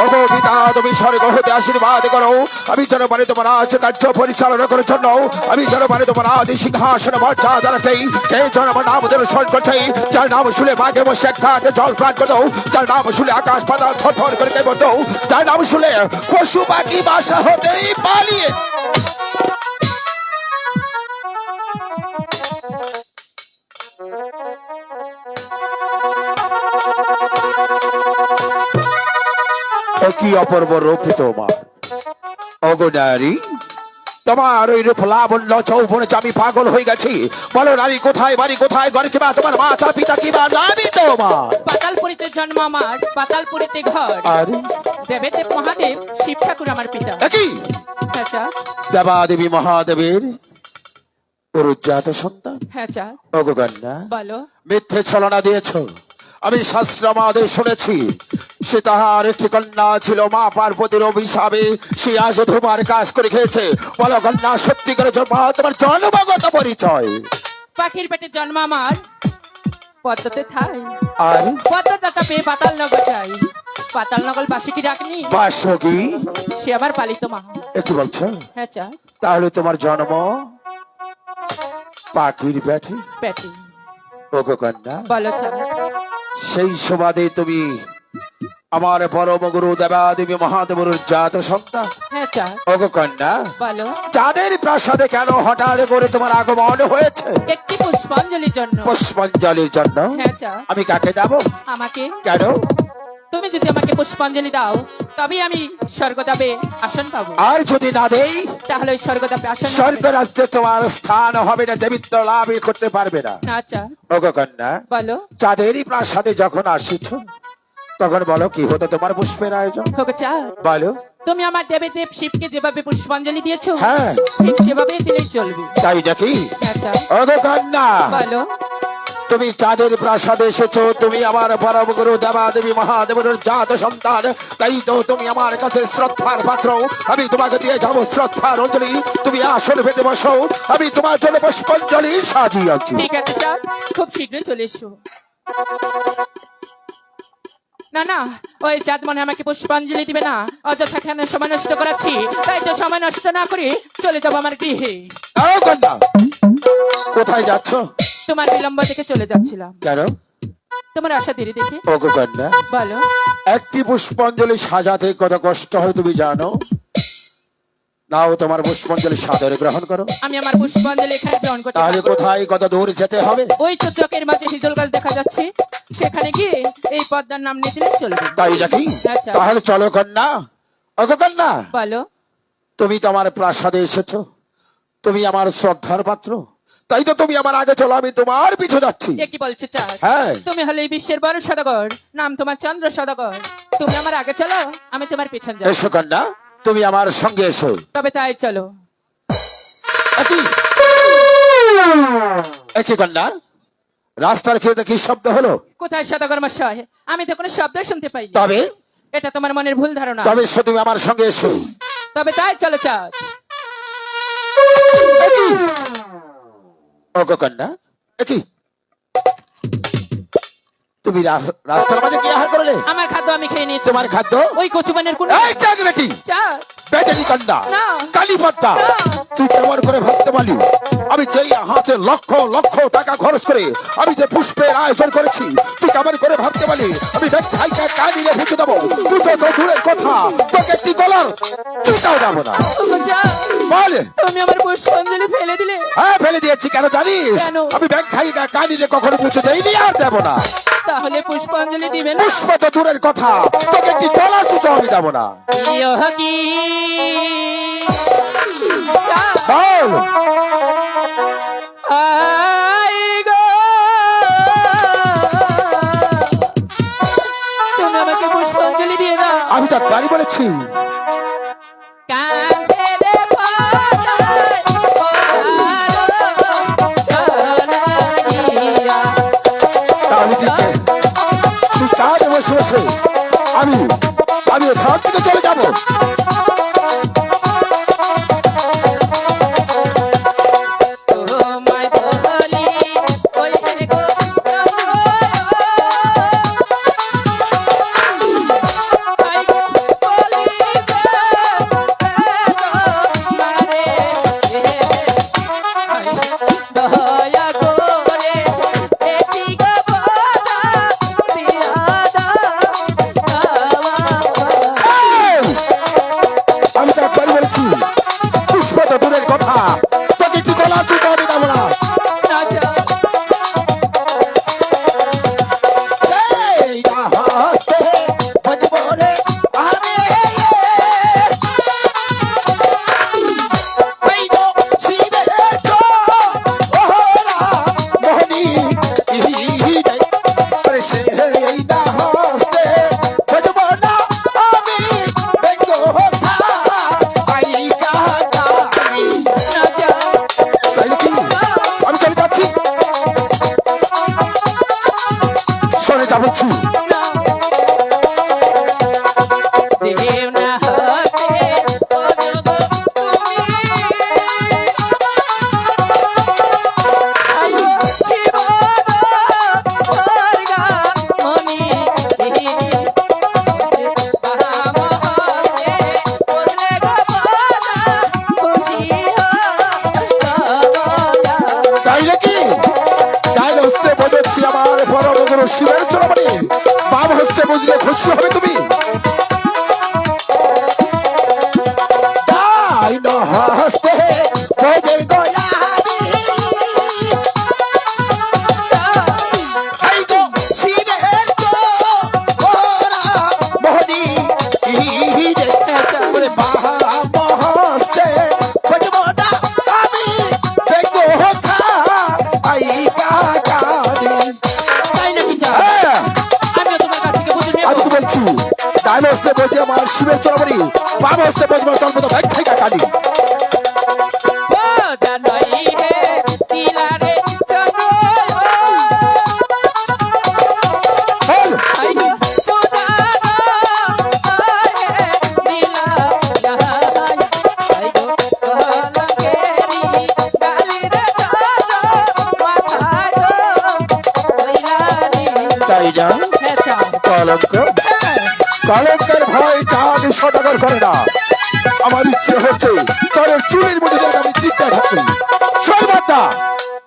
ওগো পিতা, তুমি স্বর্গ হতে আশীর্বাদ করো, আমি যেন পারি তোমার আজ কার্য পরিচালনা করার জন্য, আমি যেন পারি তোমার আদি সিংহাসন মর্যাদা রাখতেই। কে যেন আমার নাম দর্শন করছে, যার নাম শুনে মাকে বসে এক ঘাটে জল প্রাণ করতো, যার নাম শুনে আকাশ পাতাল থর থর করে কেঁপতো, যার নাম শুনে পশু পাখি বাসা হতেই পালিয়ে। কি অপূর্ব রূপ তোমার ওগো নারী, তোমার ওই রূপ লাবণ্য চৌবনে আমি পাগল হয়ে গেছি। বলো নারী, কোথায় বাড়ি, কোথায় ঘর, কিবা তোমার মাতা পিতা, কিবা নামই তোমার? পাতালপুরিতে জন্ম আমার, পাতালপুরিতে ঘর। আরে দেবেদেব মহাদেব শিব ঠাকুর আমার পিতা। একই হ্যাঁ চাঁদ, দেবাদেবী মহাদেবের উজ্জাত সন্তান হ্যাঁ চাঁদ, ওগো কন্যা, বলো। মিথ্যে ছলনা দিয়েছ। আমি শাস্ত্র আমাদের শুনেছি সে তাহার একটি কন্যা ছিল, মা পার্বতীর অভিশাপে সে আজ তোমার কাজ করে খেয়েছে। বলো কন্যা, সত্যি করে তোমার জন্মগত পরিচয়? পাখির পেটে জন্ম আমার, পদ্মতে থাই। আর পদ্মদাতা পেয়ে পাতাল নগর যাই। পাতাল নগর বাসী কি ডাকনি? বাসকি সে আমার পালিত মা। কি বলছো? হ্যাঁ চাঁদ, তাহলে তোমার জন্ম পাখির পেটে? পেটে। ওগো কন্যা, বলো চাঁদ, সেই সুবাদে তুমি আমার পরম গুরু দেবাদেবী মহাদেবের জাত সন্তান। হ্যাঁ চাঁদ, ওগো কন্যা, বলো। চাঁদের প্রাসাদে কেন হঠাৎ করে তোমার আগমন হয়েছে? একটি পুষ্পাঞ্জলির জন্য। পুষ্পাঞ্জলির জন্য? হ্যাঁ চাঁদ, আমি কাকে দেব? আমাকে। কেন? তুমি যদি আমাকে পুষ্পাঞ্জলি দাও তবেই আমি স্বর্গদাবে আসন পাবো। আর যদি না দেই, তাহলে ওই স্বর্গদাবে আসন স্বর্গ রাজ্যে তোমার স্থান হবে না, দেবিত্ব লাভ করতে পারবে না। না চাঁদ, ওগো কন্যা, বলো। চাঁদেরই প্রাসাদে যখন আসিছ তখন বলো কি হতো তোমার পুষ্পের আয়োজন? ওগো চাঁদ, বলো। তুমি আমার দেবদেব শিবকে যেভাবে পুষ্পাঞ্জলি দিয়েছো, হ্যাঁ, ঠিক সেভাবেই দিলেই চলবে। তাই নাকি? হ্যাঁ চাঁদ, ওগো কন্যা, বলো। তুমি চাঁদের প্রাসাদে এসেছো, তুমি আমার পরম গুরু দেবাদেবী মহাদেবের জাত সন্তান, তাই তো তুমি আমার কাছে শ্রদ্ধার পাত্র। আমি তোমাকে দিয়ে যাবো শ্রদ্ধার অঞ্জলি। তুমি আসন পেতে বসো, আমি তোমার জন্য পুষ্পাঞ্জলি সাজিয়েছি। ঠিক আছে চাঁদ, খুব শীঘ্রই চলে এসো। না না, ওই চাঁদ মনে হয় আমাকে পুষ্পাঞ্জলি দিবে না। অযথা কেন সময় নষ্ট করাচ্ছি, তাই তো সময় নষ্ট না করে চলে যাবো আমার গৃহে। ও কন্যা, কোথায় যাচ্ছ? তোমার বিলম্ব দেখে চলে যাচ্ছিলাম। কেন? তোমার আশা দেরি দেখে। ওগো কন্যা, বলো। একটি পুষ্পাঞ্জলি সাজাতে কত কষ্ট হয় তুমি জানো? নাও তোমার পুষ্পাঞ্জলি সাদরে গ্রহণ করো। আমি আমার পুষ্পাঞ্জলি এখানে গ্রহণ করতে তাহলে পারবো। কোথায় কত দূর যেতে হবে? ওই তো চোখের মাঝে হিজল গাছ দেখা যাচ্ছে, সেখানে গিয়ে এই পদ্মার নাম নিয়ে দিলে চলবে। তাই নাকি? আচ্ছা। তাহলে চলো কন্যা। ওগো কন্যা, বলো। তুমি তো আমার প্রাসাদে এসেছো, তুমি আমার শ্রদ্ধার পাত্র, তাই তো তুমি আমার আগে চলো, আমি তোমার পিছু যাচ্ছি। এ কি বলছে চাঁদ? হ্যাঁ। তুমি হলে এই বিশ্বের বড় সদাগর, নাম তোমার চন্দ্র সদাগর। তুমি আমার আগে চলো, আমি তোমার পিছন যাবো। এসো কন্যা, তুমি আমার সঙ্গে এসো। তবে তাই চলো। একই একই কন্যা, রাস্তার খেতে কি শব্দ হলো? কোথায় সদাগর মশাই? আমি তো কোনো শব্দ শুনতে পাইনি। তবে এটা তোমার মনের ভুল ধারণা। তবে এসো, তুমি আমার সঙ্গে এসো। তবে তাই চলো চাঁদ। ওগো কন্যা, একই তুমি রাস্তার মাঝে কি আহার করলে? আমার খাদ্য আমি খেয়ে নিয়েছি। তোমার খাদ্য? ওই কচুবানের কোন এই চাঁদ বেটি, চাঁদ। বেটারি কন্যা, না। কালী পদ্মা, না। তুই কেমন করে ভাবতে পারলি আমি যেই হাতে লক্ষ লক্ষ টাকা খরচ করে আমি যে পুষ্পের আয়োজন করেছি, তুই কেমন করে ভাবতে পারলি আমি ব্যবসায়ীকে কানিয়ে ভুঁজে দেবো? তুই তো দূরের কথা, তোকে একটি গলার চুটাও যাবো না। ওগো চাঁদ, বল। তুমি আমার পুষ্পাঞ্জলি ফেলে দিলে। হ্যাঁ, ফেলে দিয়েছি। কেন জানিস? কেন? আমি ব্যবসায়ীকে কানিয়ে কখনো বুঝে দেইনি, আর দেবো না। তাহলে পুষ্পাঞ্জলি দিবে না? পুষ্প তো দূরের কথা, তোকে একটি গলার চুটাও আমি দেবো না। ইহ কি চাঁদ, বল। আই গো, তুমি আমাকে পুষ্পাঞ্জলি দিয়ে দাও। আমি তো গাড়ি বলেছি। কাঁধে রে পাতায় পাতারিয়া। তাহলে তুই কাঁধে বসে বসে আমি এখান থেকে চলে যাবো। তোমায় বলি ওই গো আই গো বলি মারে দয়া করে এটি গো বাধা দিয়া দাও শিবের চরণে বাম হস্তে বুঝলে খুশি হবে তুমি। ডাইন হস্তে বুঝে গোলামি, এই গো শিবের চরণে ইরে ওরে বাম হস্তে বুঝবো না আমি দেখো আই কাকানি। তাই নাকি চা হ্যাঁ, আমিও তোমার কাছ থেকে বুঝে আমি নেব তো বলছি ডাইন হস্তে বোঝে আমার শিবের চরণে, বাম হস্তে বুঝবো তোর মতো ব্যাখ্যাই কাকানি। ও জানই হে দিলারে চলো বল আই গো সোনারা আয়ে দিলা আই গো কলঙ্কেরি গালিরে চলো মাথা গো ওইলারি তাই না? হে চা কলঙ্ক কলঙ্কের ভয় চাঁদ সদাগর করে না। আমার ইচ্ছে হচ্ছে তোর চুলের মধ্যে যেন আমি চিন্তা থাকি। সর্বদা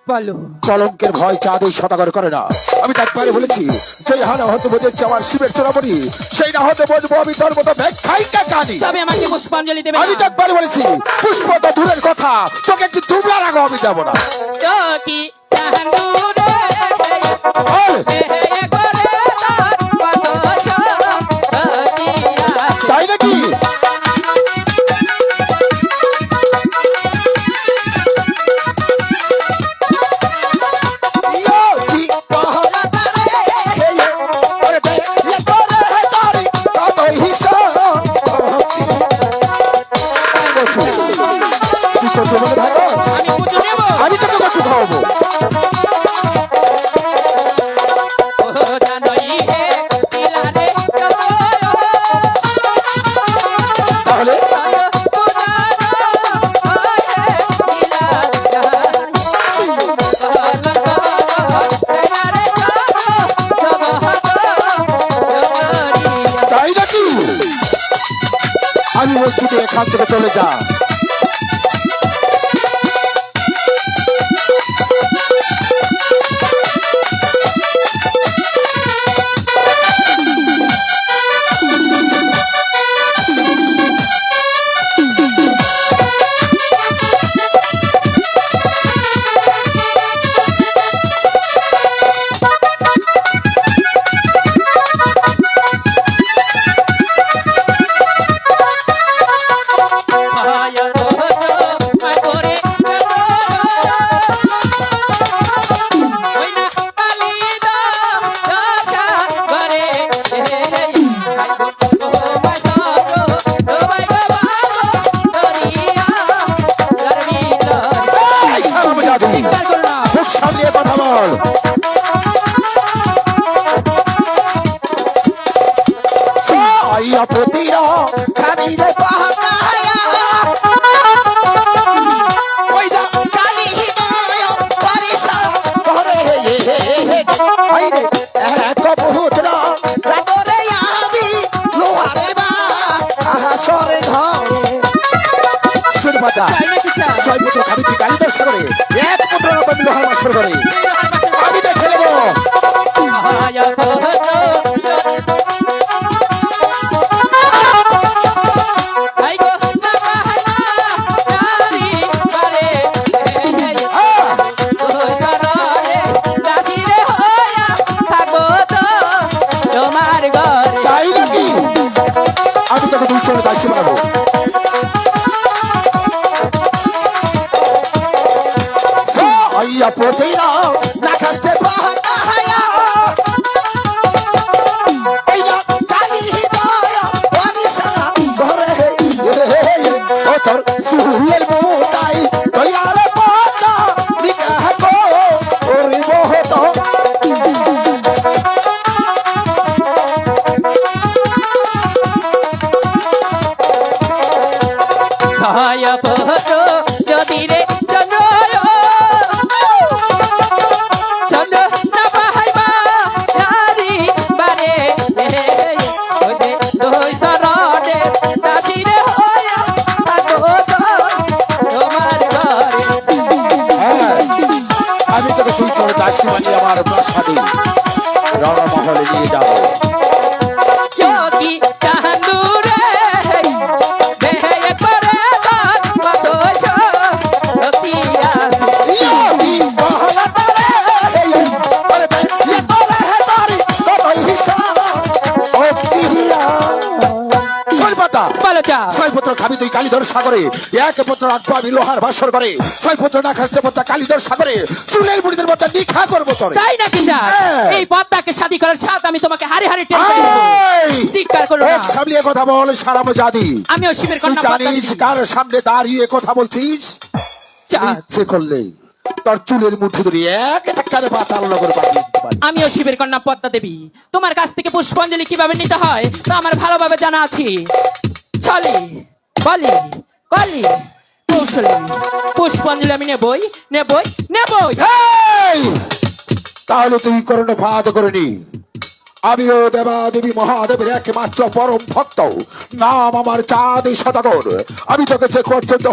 বলো কলঙ্কের ভয় চাঁদ সদাগর করে না। আমি তার পরে বলেছি যে হানা হতে বোঝাচ্ছে আমার শিবের চোরামণি, সেই না হতে বলবো আমি তোর মতো ব্যাখ্যাই কাকানি। তবে আমাকে পুষ্পাঞ্জলি দেবে আমি তার পরে বলেছি পুষ্প তো দূরের কথা, তোকে একটু দুবলার আগে আমি দেবো না। তো কি চান্দুরে বল, তাই নাকি? আমি তোকে কচু খাওয়াবো। তাহলে তাই নাকি? আমি বলছি তুই এখান থেকে চলে যা। এই সারা বাজাতে মুখ সামনে কথা বল। সাইয়া প্রতিরা খাবিরে পাহাকায়া ওইদা কালি হিদায় পারিসা করে আইরে এক বহুতরা রাগরে আমি লোহারে বা আহা সরে ঘরে সুরবাদা ছয় পুত্র খাবিতে গালি দোষ করে এক পুত্র নবমী লোহার মাসর করে আমি দেখে নেব। তাই নাকি? আমি তোকে দুই চলে দাসী বানাবো। সাইয়া প্রতিরা না খাসতে পাহাকায়া ওইদা কালি হিদায় পারিসা করে ও তোর সুলের মোটাই দয়ারে পাতা নিকাহ কো ওরে বহুত যদি রে চন্দ্র চন্দ্র না পাহাইবা নারী বারে ওই যে দই সরডে দাসিরে হইয়া থাকো তোমার ঘরে। আমি তোকে দুই চলে দাসী বানিয়ে আমার প্রাসাদে রণমহলে নিয়ে যাবো। যোগী চান্দুরে বেহে পরে তার কদোষ রতি আছে। বলো যা। ছয় পুত্র খাবি তুই কালীধর সাগরে, এক পুত্র রাখবো আমি লোহার ভাস্বর করে, ছয় পুত্র না খাচ্ছে পদ্মা কালীধর সাগরে, চুলের বুড়িদের মধ্যে নিখা করবো তোরে। তাই নাকি যা? হ্যাঁ। এই পদ্মাকে শাদি করার সাথ আমি তোমাকে হারে হারে টেনে দেব। এই! চিৎকার করো না। এক সামলিয়ে কথা বল সারাম জাদি। আমিও শিবের তুই কন্যা পদ্মা জানিস দেবী। কার সামনে দাঁড়িয়ে কথা বলছিস? চাঁদ, ইচ্ছে করলে তোর চুলের মুঠি ধরে এক টাকারে পাতাল নগর পাঠিয়ে দিতে পারি। আমিও শিবের কন্যা পদ্মা দেবী। তোমার কাছ থেকে পুষ্পাঞ্জলি কিভাবে নিতে হয় তা আমার ভালোভাবে জানা আছে। চলে বলি কলি কৌশলী পুষ্পাঞ্জলি আমি নেবই নেবই নেবই। এই! তাহলে তুই কর্ণপাত করিনি। আমিও দেবাদেবী মহাদেবের একমাত্র পরম ভক্ত, নাম আমার চাঁদ সদাগর। আমি তোকে যে পর্যন্ত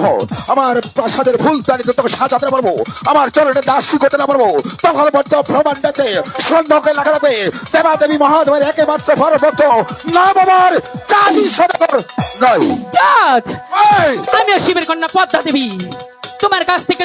আমার প্রাসাদের ফুলদানিতে তোকে সাজাতে পারবো, আমার চরণে দাসী করতে না পারবো, তখন পর্যন্ত ভ্রমণটাতে সন্ধ্যকে লাগাবে দেবাদেবী মহাদেবের একমাত্র পরম ভক্ত, নাম আমার চাঁদ সদাগর নয়। চাঁদ, এই! আমিও শিবের কন্যা পদ্মা দেবী। তোমার কাছ থেকে